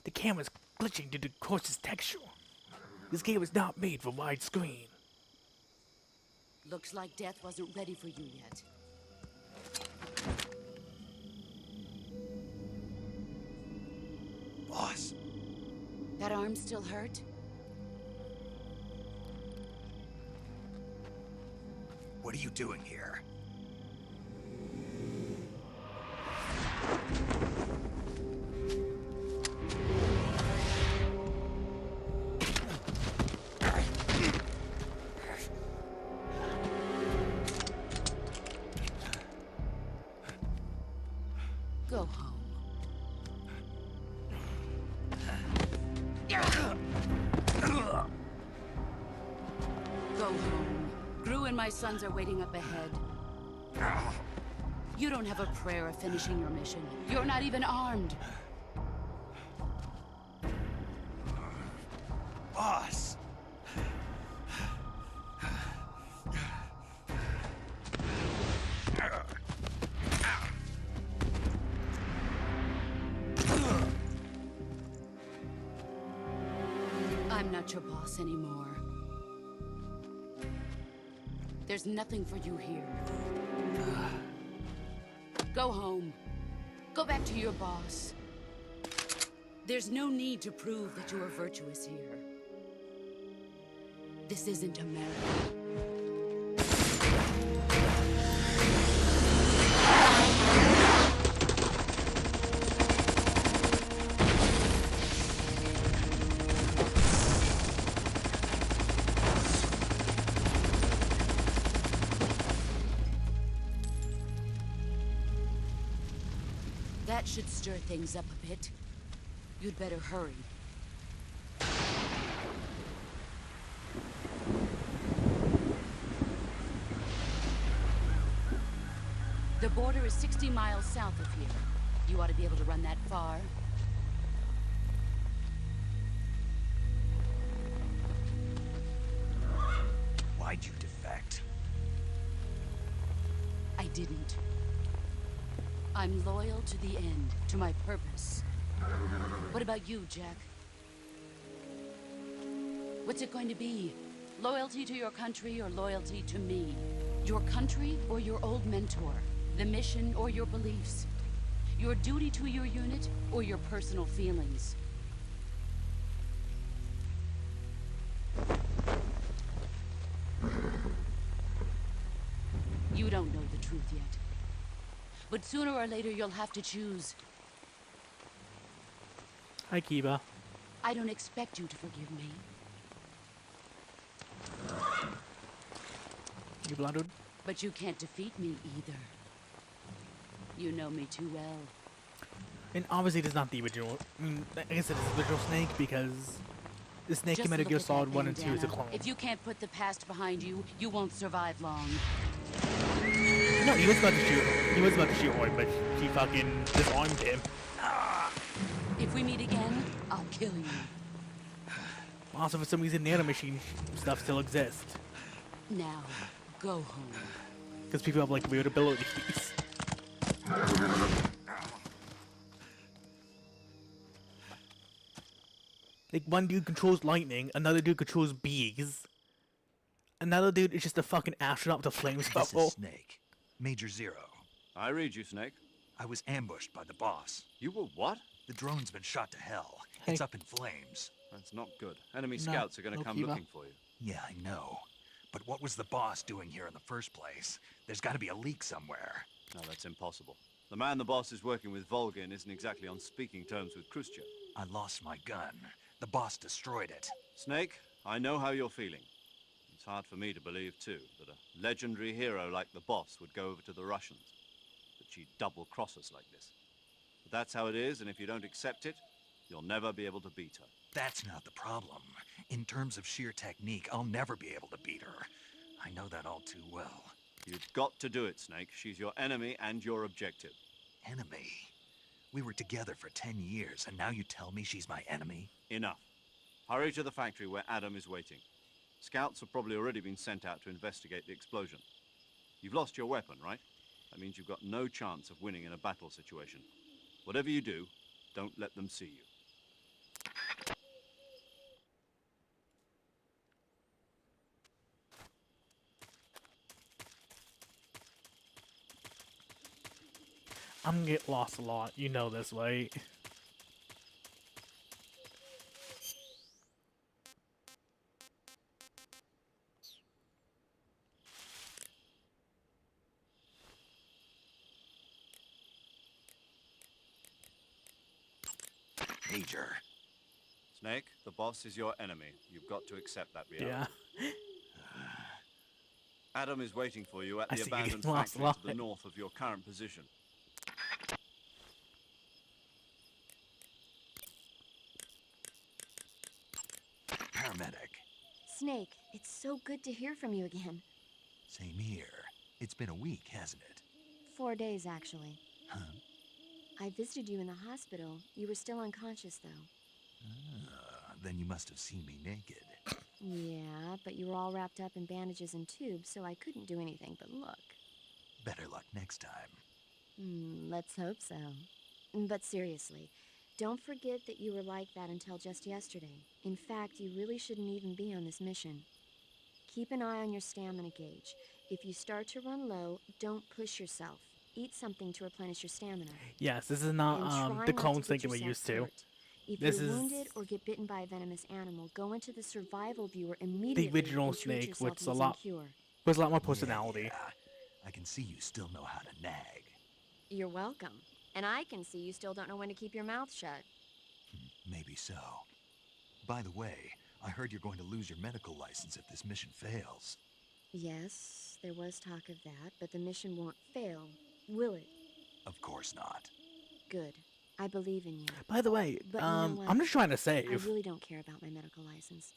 The camera's glitching due to course's texture. This game was not made for widescreen. Looks like death wasn't ready for you yet. Boss. That arm still hurt? What are you doing here? Go home. Go home. Gru and my sons are waiting up ahead. You don't have a prayer of finishing your mission. You're not even armed. Boss! I'm not your boss anymore. There's nothing for you here. Go home. Go back to your boss. There's no need to prove that you are virtuous here. This isn't America. That should stir things up a bit. You'd better hurry. The border is 60 miles south of here. You ought to be able to run that far. Why'd you defect? I didn't. I'm loyal to the end, to my purpose. What about you, Jack? What's it going to be? Loyalty to your country or loyalty to me? Your country or your old mentor? The mission or your beliefs? Your duty to your unit or your personal feelings? You don't know the truth yet. But sooner or later, you'll have to choose. Hi, Kiba. I don't expect you to forgive me. You blundered? But you can't defeat me either. You know me too well. And obviously, this is not the original. I mean, I guess it is the original Snake because the Snake in Just Metal look Gear at Solid that 1 and 2 is a bandana. clone. If you can't put the past behind you, you won't survive long. No, he was about to shoot. He was about to shoot Roy, but she fucking disarmed him. If we meet again, I'll kill you. Also, for some reason, Nano Machine stuff still exists. Now, go home. Because people have, like, weird abilities. Like, one dude controls lightning, another dude controls bees. Another dude is just a fucking astronaut with a flame This shovel. is Snake. Major Zero. I read you, Snake. I was ambushed by the boss. You were what? The drone's been shot to hell. Hey. It's up in flames. That's not good. Enemy No, scouts are going to no come Kiva. looking for you. Yeah, I know. But what was the boss doing here in the first place? There's got to be a leak somewhere. No, that's impossible. The man the boss is working with, Volgin, isn't exactly on speaking terms with Khrushchev. I lost my gun. The boss destroyed it. Snake, I know how you're feeling. It's hard for me to believe, too, that a legendary hero like the boss would go over to the Russians. That she'd double-cross us like this. But that's how it is, and if you don't accept it, you'll never be able to beat her. That's not the problem. In terms of sheer technique, I'll never be able to beat her. I know that all too well. You've got to do it, Snake. She's your enemy and your objective. Enemy? We were together for 10 years, and now you tell me she's my enemy? Enough. Hurry to the factory where Adam is waiting. Scouts have probably already been sent out to investigate the explosion. You've lost your weapon, right? That means you've got no chance of winning in a battle situation. Whatever you do, don't let them see you. I'm gonna get lost a lot. You know this, right? Major. Snake, the boss is your enemy. You've got to accept that reality. Yeah. Adam is waiting for you at I the see you abandoned getting lost factory a lot. to the north of your current position. Paramedic. Snake, it's so good to hear from you again. Same here. It's been a week, hasn't it? 4 days, actually. Huh? I visited you in the hospital. You were still unconscious, though. Then you must have seen me naked. Yeah, but you were all wrapped up in bandages and tubes, so I couldn't do anything but look. Better luck next time. Let's hope so. But seriously, don't forget that you were like that until just yesterday. In fact, you really shouldn't even be on this mission. Keep an eye on your stamina gauge. If you start to run low, don't push yourself. Eat something to replenish your stamina. Yes, this is And not try the not to clones get thinking we're yourself used to. hurt. If This you're is wounded or get bitten by a venomous animal, go into the survival viewer immediately. the original and treat Snake yourself with a using lot Cure. with a lot more personality. I can see you still know how to nag. You're welcome. And I can see you still don't know when to keep your mouth shut. Maybe so. By the way, I heard you're going to lose your medical license if this mission fails. Yes, there was talk of that, but the mission won't fail, will it? Of course not. Good. I believe in you. By the way, But you know what? I'm just trying to I save. really don't care about my medical license.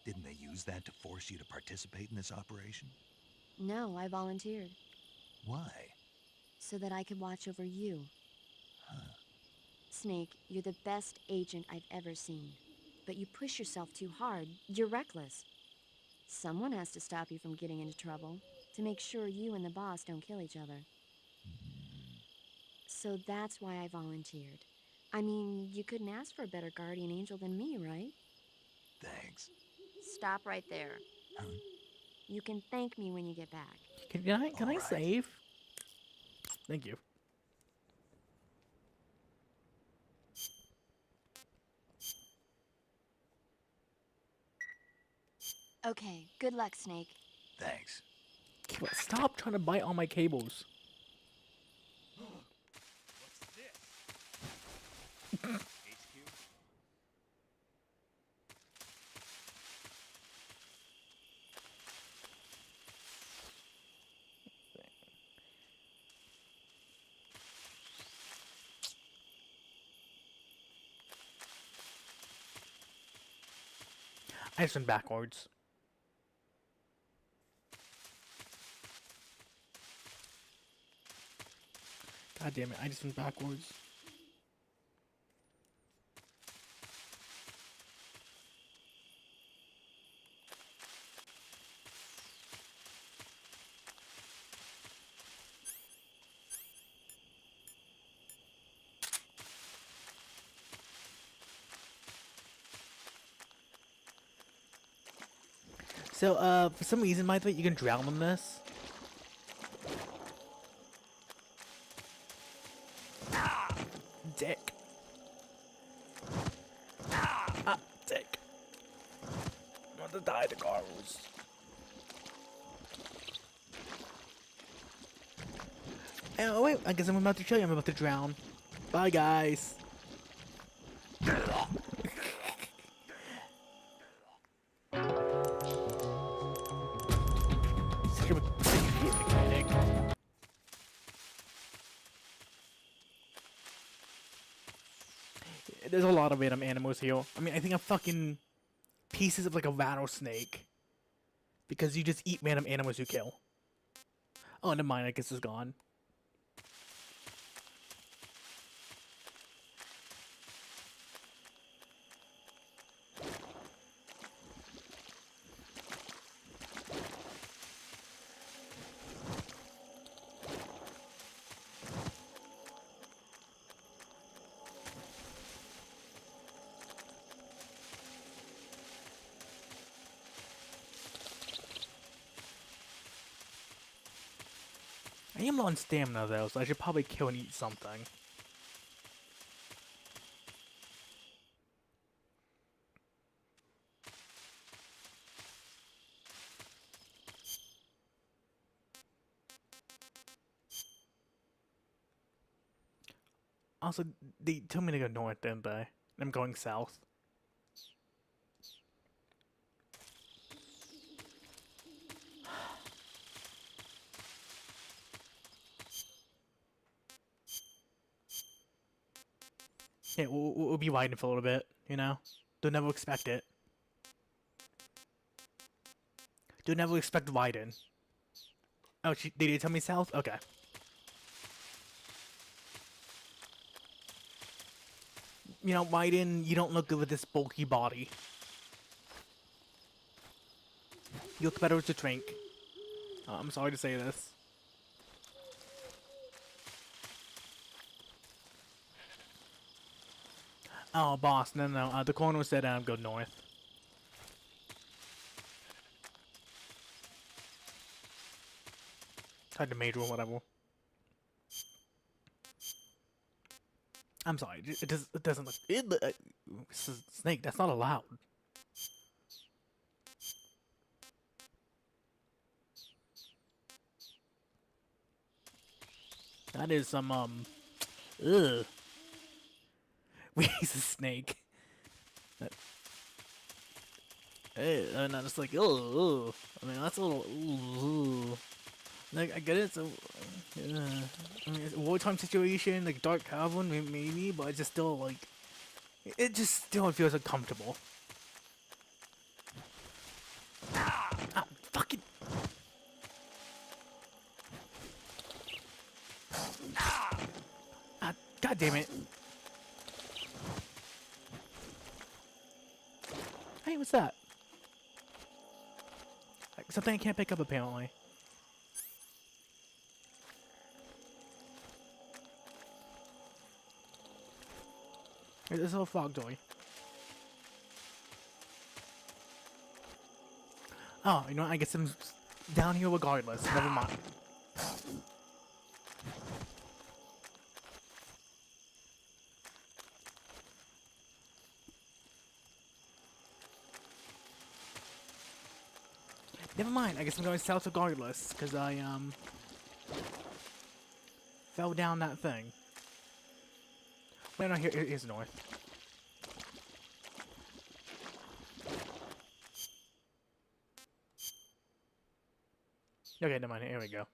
Didn't they use that to force you to participate in this operation? No, I volunteered. Why? So that I could watch over you. Snake, you're the best agent I've ever seen. But you push yourself too hard. You're reckless. Someone has to stop you from getting into trouble, to make sure you and the boss don't kill each other. So that's why I volunteered. I mean, you couldn't ask for a better guardian angel than me, right? Thanks. Stop right there. Huh? You can thank me when you get back. Can I save? Thank you. Okay, good luck, Snake. Thanks. Stop trying to bite on my cables. I just went backwards. God damn it, I just went backwards. So, for some reason, by the way, you can drown in this. Dick. Dick. to die to Garus. Oh wait, I guess I'm about to show you I'm about to drown. Bye guys. Such a mechanic. There's a lot of random animals here. I mean, I think I'm fucking pieces of like a rattlesnake. Because you just eat random animals you kill. Oh, never mind, I guess it's gone. I am low on stamina though, so I should probably kill and eat something. Also, they told me to go north, didn't they? I'm going south. Yeah, we'll be riding for a little bit, you know? Don't never expect it. Don't never expect riding. Oh, they did tell me south? Okay. You know, Raiden, you don't look good with this bulky body. You look better with a drink. I'm sorry to say this. Oh, boss, no. The corner said go north. Tried to major or whatever. I'm sorry, it doesn't look. Snake, that's not allowed. That is some ugh. He's a snake. And I'm just like, oh, I mean, that's a little, ooh. Like, I get it, so, yeah. I mean, it's a wartime situation, like, dark cavern, maybe, but it's just still, like, it just still feels uncomfortable. Ah, fucking. Ah, God damn it. Hey, what's that? Like, something I can't pick up, apparently. Here's this little frog toy. Oh, you know what? I guess I'm down here regardless. Never mind. Never mind, I guess I'm going south regardless, because I, fell down that thing. Wait, no, here's north. Okay, never mind, here we go.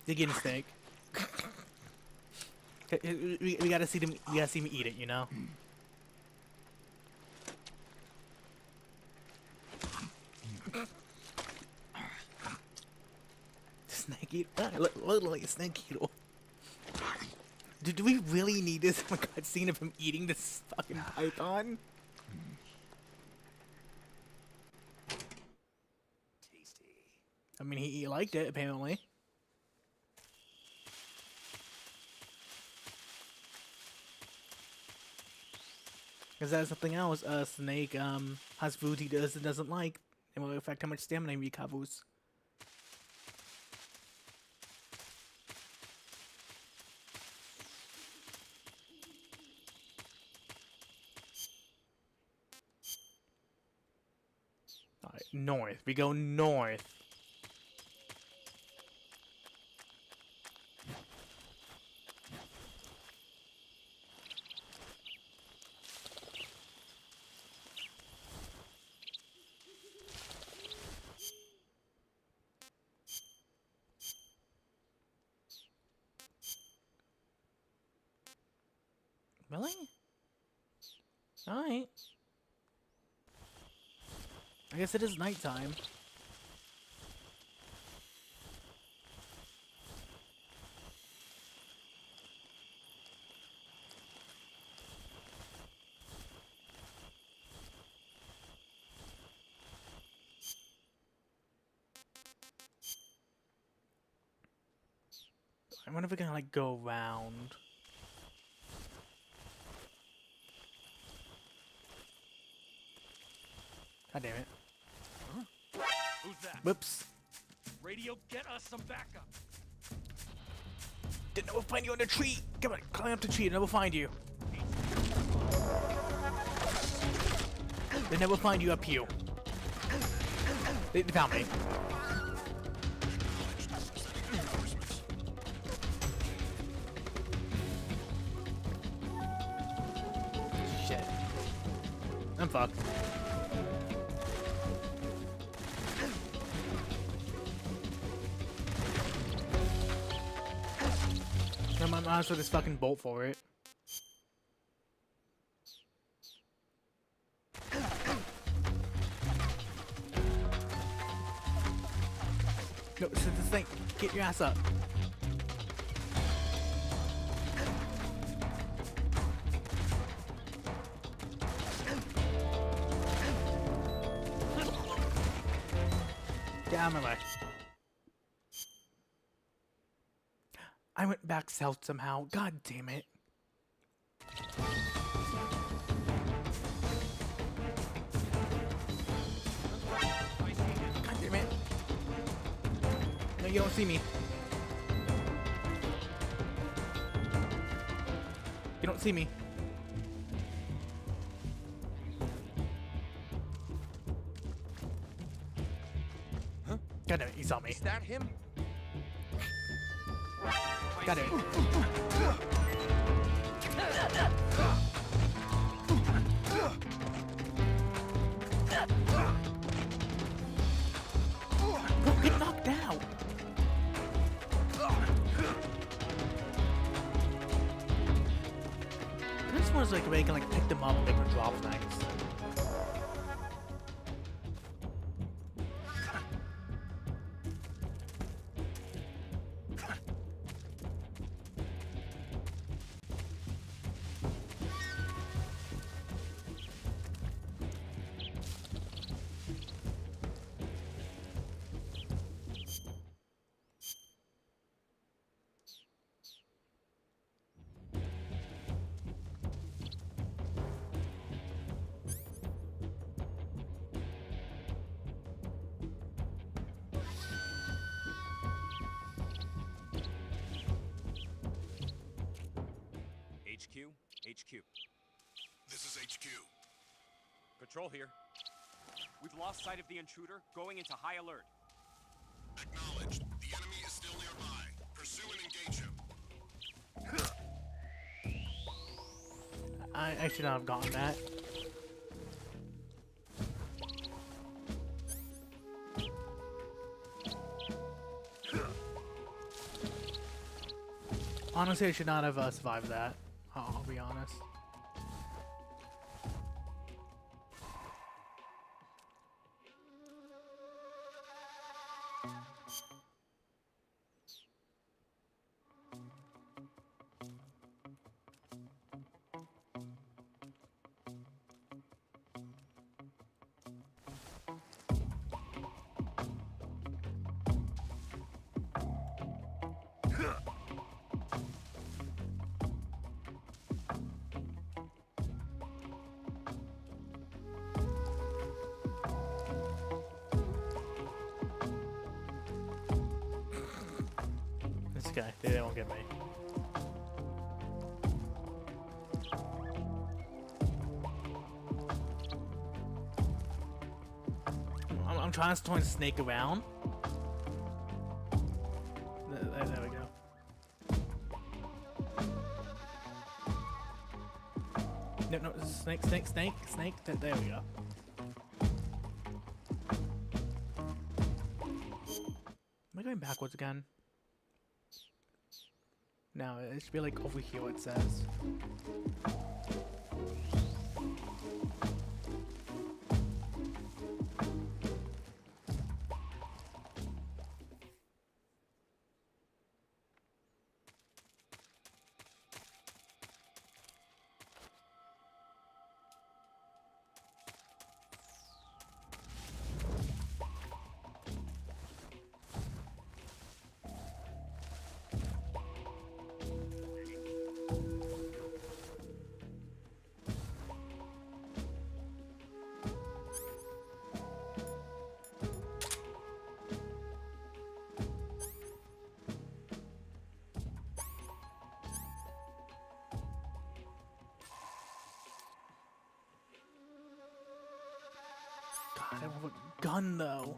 They're getting a steak. we gotta see them. We gotta see me eat it, you know. Snake eat. Look like a snake eater. Do we really need this? Oh my god, scene of him eating this fucking python. I mean, he liked it, apparently. Because that's something else. Snake has food he doesn't like. It will affect how much stamina he recovers. Alright, north. We go north. Really? Alright. I guess it is nighttime. I wonder if we can like go around. God damn it. Huh? Who's that? Whoops. Radio, get us some backup. Didn't know we'll find you on the tree. Come on, climb up the tree and I will find you. They never find you up here. They found me. Shit. I'm fucked. I'm honest with this fucking bolt for it. No, this thing. Get your ass up. Get out of my way. I went back south somehow. God damn it. God damn it. No, you don't see me. You don't see me. Huh? God damn it, you saw me. Is that him? Got it. Bro, get knocked out. This one's like where you can like pick them up and make them drop things. HQ. This is HQ. Patrol here. We've lost sight of the intruder, going into high alert. Acknowledged. The enemy is still nearby. Pursue and engage him. I should not have gotten that. Honestly, I should not have survived that. I'll be honest. Okay, they won't get me. I'm trying to snake around. There we go. No, snake. There we go. Am I going backwards again? No, it should be like over here what it says. God, I don't have a gun though.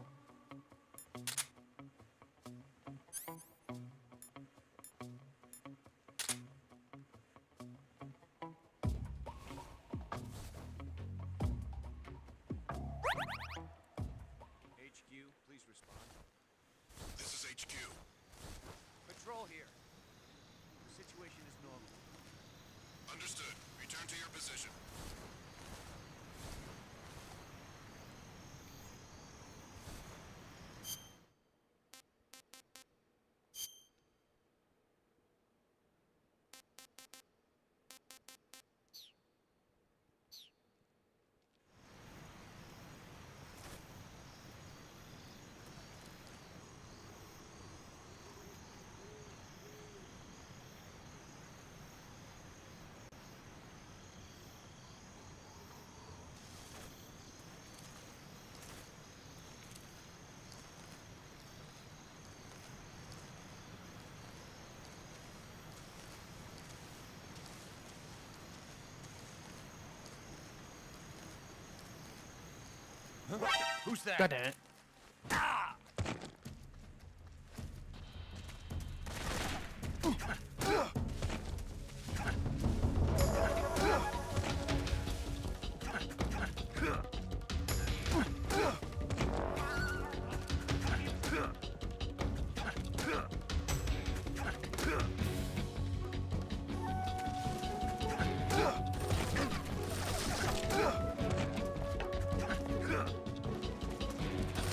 HQ, please respond. This is HQ. Patrol here. The situation is normal. Understood. Return to your position. Who's that? God damn it.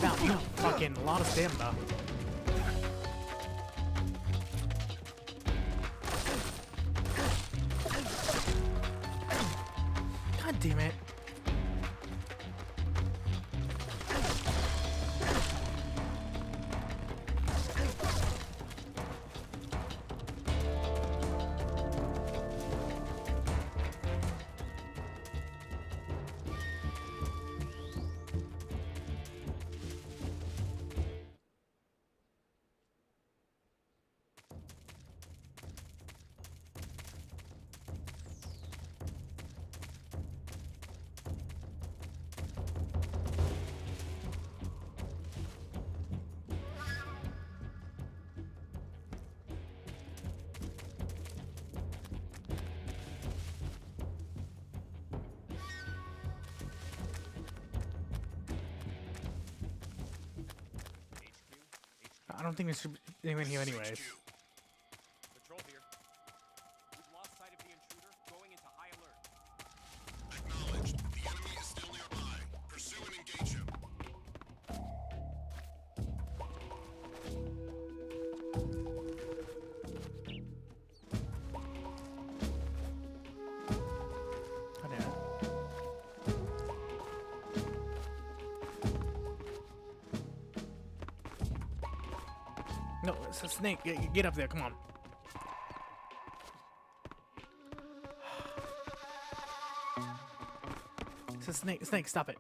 Wow, you got fucking a lot of stamina. God damn it. I don't think there should be anyone here anyways. Patrol here. We've lost sight of the intruder, going into high alert. Acknowledged. The enemy is still nearby. Pursue and engage him. God damn it. No, it's a snake. Get up there, come on. It's a snake. Snake, stop it.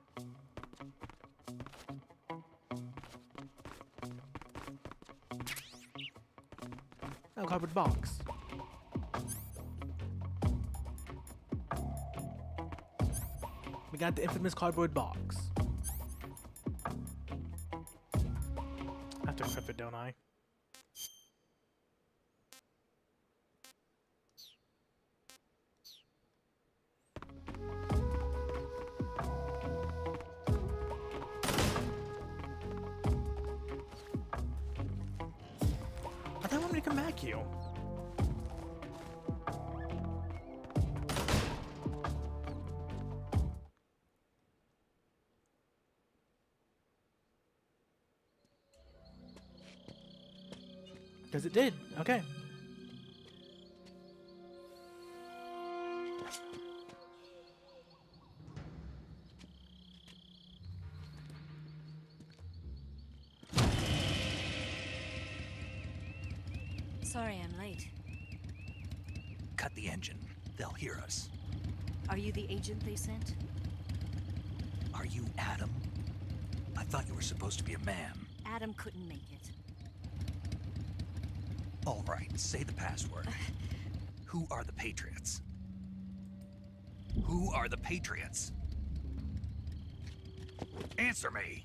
Oh, cardboard box. We got the infamous cardboard box. I have to equip it, don't I? I thought I wanted to come back here. Because it did. Okay. Sorry I'm late. Cut the engine. They'll hear us. Are you the agent they sent? Are you Adam? I thought you were supposed to be a man. Adam couldn't make it. All right, say the password. Who are the Patriots? Who are the Patriots? Answer me!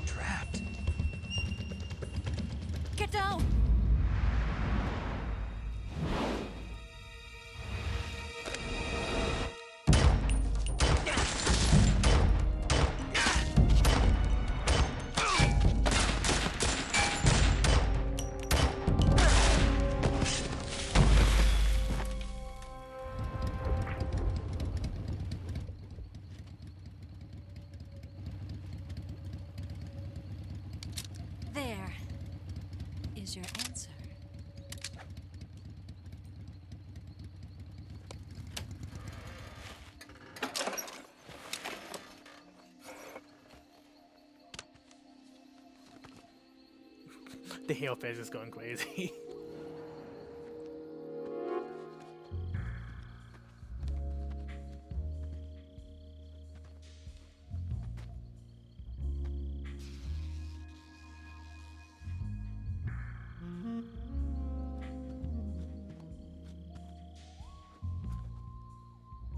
Trapped. Get down! There is your answer. The heel phase is going crazy.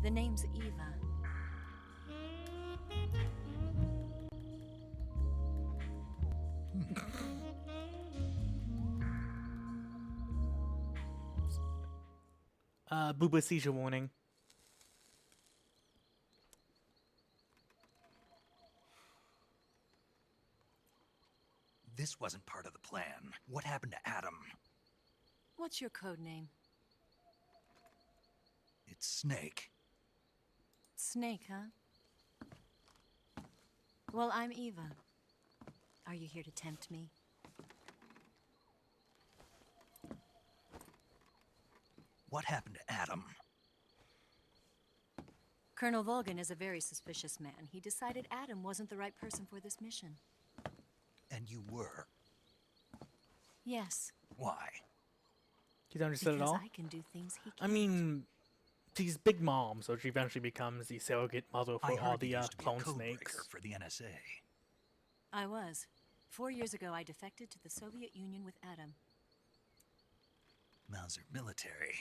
The name's Eva. Booba seizure warning. This wasn't part of the plan. What happened to Adam? What's your code name? It's Snake. Snake, huh? Well, I'm Eva. Are you here to tempt me? What happened to Adam? Colonel Volgan is a very suspicious man. He decided Adam wasn't the right person for this mission. And you were? Yes. Why? You don't understand it Because all? I can do things he can't. I mean, she's Big Mom, so she eventually becomes the surrogate mother I for all heard you the used to be a clone code snakes. breaker for the NSA. I was. 4 years ago, I defected to the Soviet Union with Adam. Mauser military.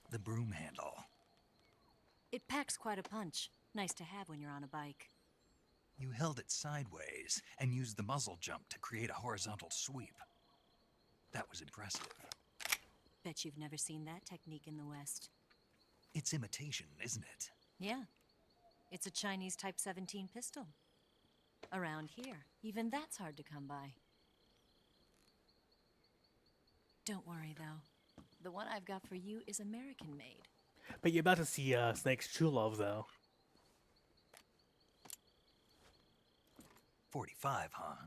The broom handle. It packs quite a punch. Nice to have when you're on a bike. You held it sideways and used the muzzle jump to create a horizontal sweep. That was impressive. Bet you've never seen that technique in the West. It's imitation, isn't it? Yeah. It's a Chinese Type 17 pistol. Around here, even that's hard to come by. Don't worry, though. The one I've got for you is American-made. But you're about to see Snake's true love, though. 45, huh?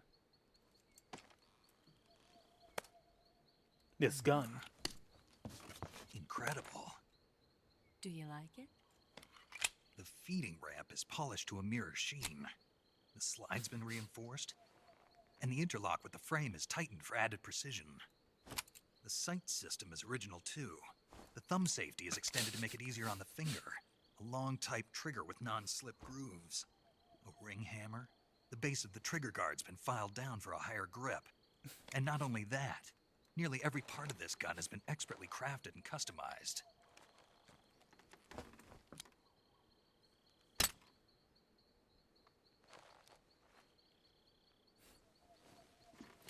This gun. Incredible. Do you like it? The feeding ramp is polished to a mirror sheen. The slide's been reinforced, and the interlock with the frame is tightened for added precision. The sight system is original too. The thumb safety is extended to make it easier on the finger. A long type trigger with non-slip grooves. A ring hammer, The base of the trigger guard's been filed down for a higher grip. And not only that, nearly every part of this gun has been expertly crafted and customized.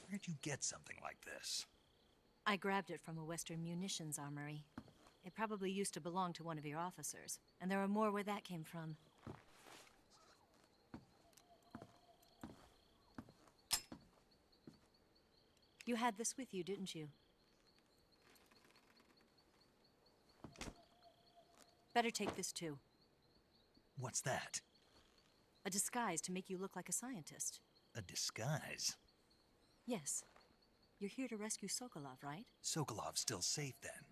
Where'd you get something like this? I grabbed it from a Western munitions armory. It probably used to belong to one of your officers, and there are more where that came from. You had this with you, didn't you? Better take this too. What's that? A disguise to make you look like a scientist. A disguise? Yes. You're here to rescue Sokolov, right? Sokolov's still safe then?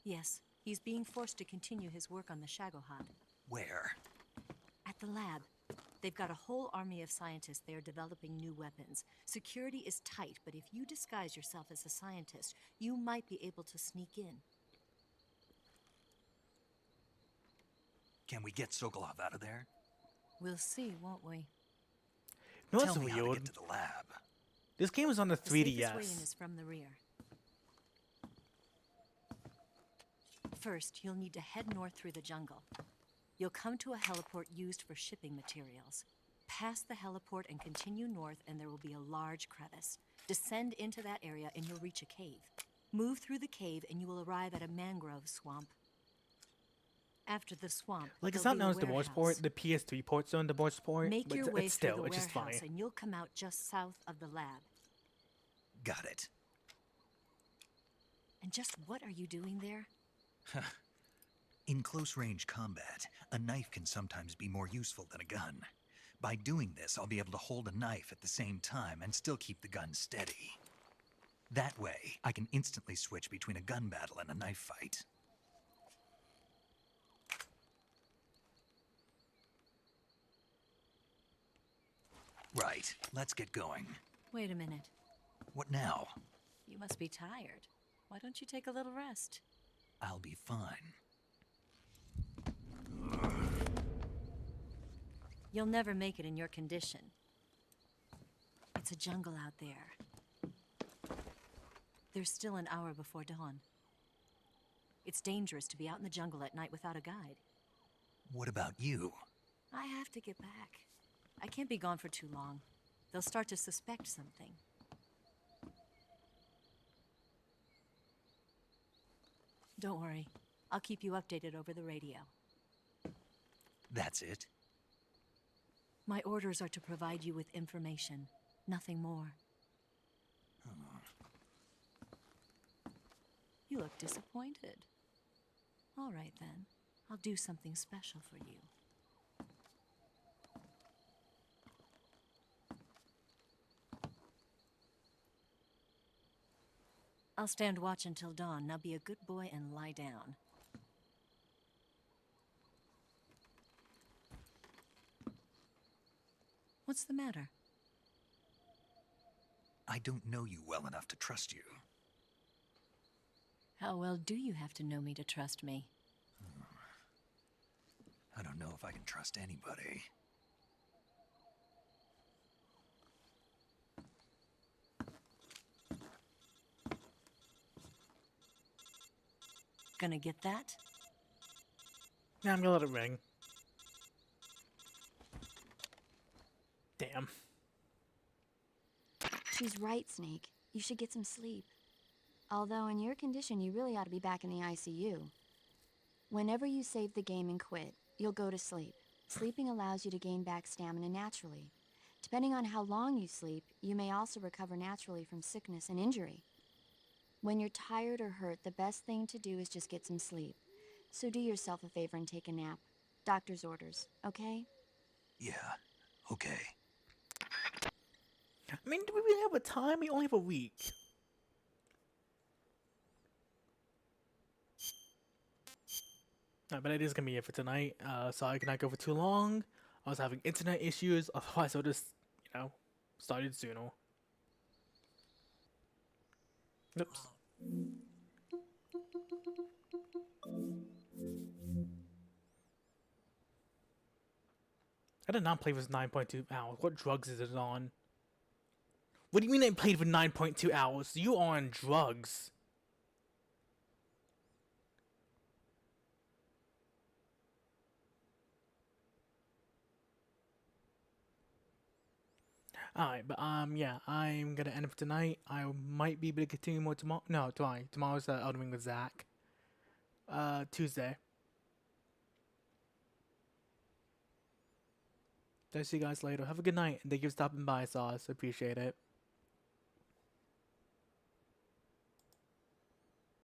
Yes. He's being forced to continue his work on the Shagohod. Where? At the lab. They've got a whole army of scientists there developing new weapons. Security is tight, but if you disguise yourself as a scientist, you might be able to sneak in. Can we get Sokolov out of there? We'll see, won't we? No, Tell that's me how to weird. get to the lab. This game is on the The safest way in 3DS. is from the rear. First, you'll need to head north through the jungle. You'll come to a heliport used for shipping materials. Pass the heliport and continue north, and there will be a large crevice. Descend into that area, and you'll reach a cave. Move through the cave, and you will arrive at a mangrove swamp. After the swamp, Like, it's there'll not be a known as divorce warehouse. port. The PS3 port's on divorce port. Make but your it's way still, through the it's just warehouse, funny. and you'll come out just south of the lab. Got it. And just what are you doing there? In close-range combat, a knife can sometimes be more useful than a gun. By doing this, I'll be able to hold a knife at the same time and still keep the gun steady. That way, I can instantly switch between a gun battle and a knife fight. Right, let's get going. Wait a minute. What now? You must be tired. Why don't you take a little rest? I'll be fine. You'll never make it in your condition. It's a jungle out there. There's still an hour before dawn. It's dangerous to be out in the jungle at night without a guide. What about you? I have to get back. I can't be gone for too long. They'll start to suspect something. Don't worry. I'll keep you updated over the radio. That's it? My orders are to provide you with information, nothing more. You look disappointed. All right then. I'll do something special for you. I'll stand watch until dawn. Now be a good boy and lie down. What's the matter? I don't know you well enough to trust you. How well do you have to know me to trust me? I don't know if I can trust anybody. Gonna get that? Yeah, I'm gonna let it ring. Damn. She's right, Snake. You should get some sleep. Although in your condition, you really ought to be back in the ICU. Whenever you save the game and quit, you'll go to sleep. Sleeping allows you to gain back stamina naturally. Depending on how long you sleep, you may also recover naturally from sickness and injury. When you're tired or hurt, the best thing to do is just get some sleep. So do yourself a favor and take a nap. Doctor's orders, okay? Yeah, okay. I mean, do we really have a time? We only have a week. But it is gonna be it for tonight. So I cannot go for too long. I was having internet issues. Otherwise, I'll just, started sooner. Oops. I did not play for 9.2 hours. What drugs is it on? What do you mean I played for 9.2 hours? You are on drugs. Alright, but yeah, I'm gonna end it for tonight. I might be able to continue more tomorrow. No, tomorrow. Tomorrow's Elden Ring with Zach. Tuesday. So I'll see you guys later. Have a good night, and thank you for stopping by, Sauce. Appreciate it.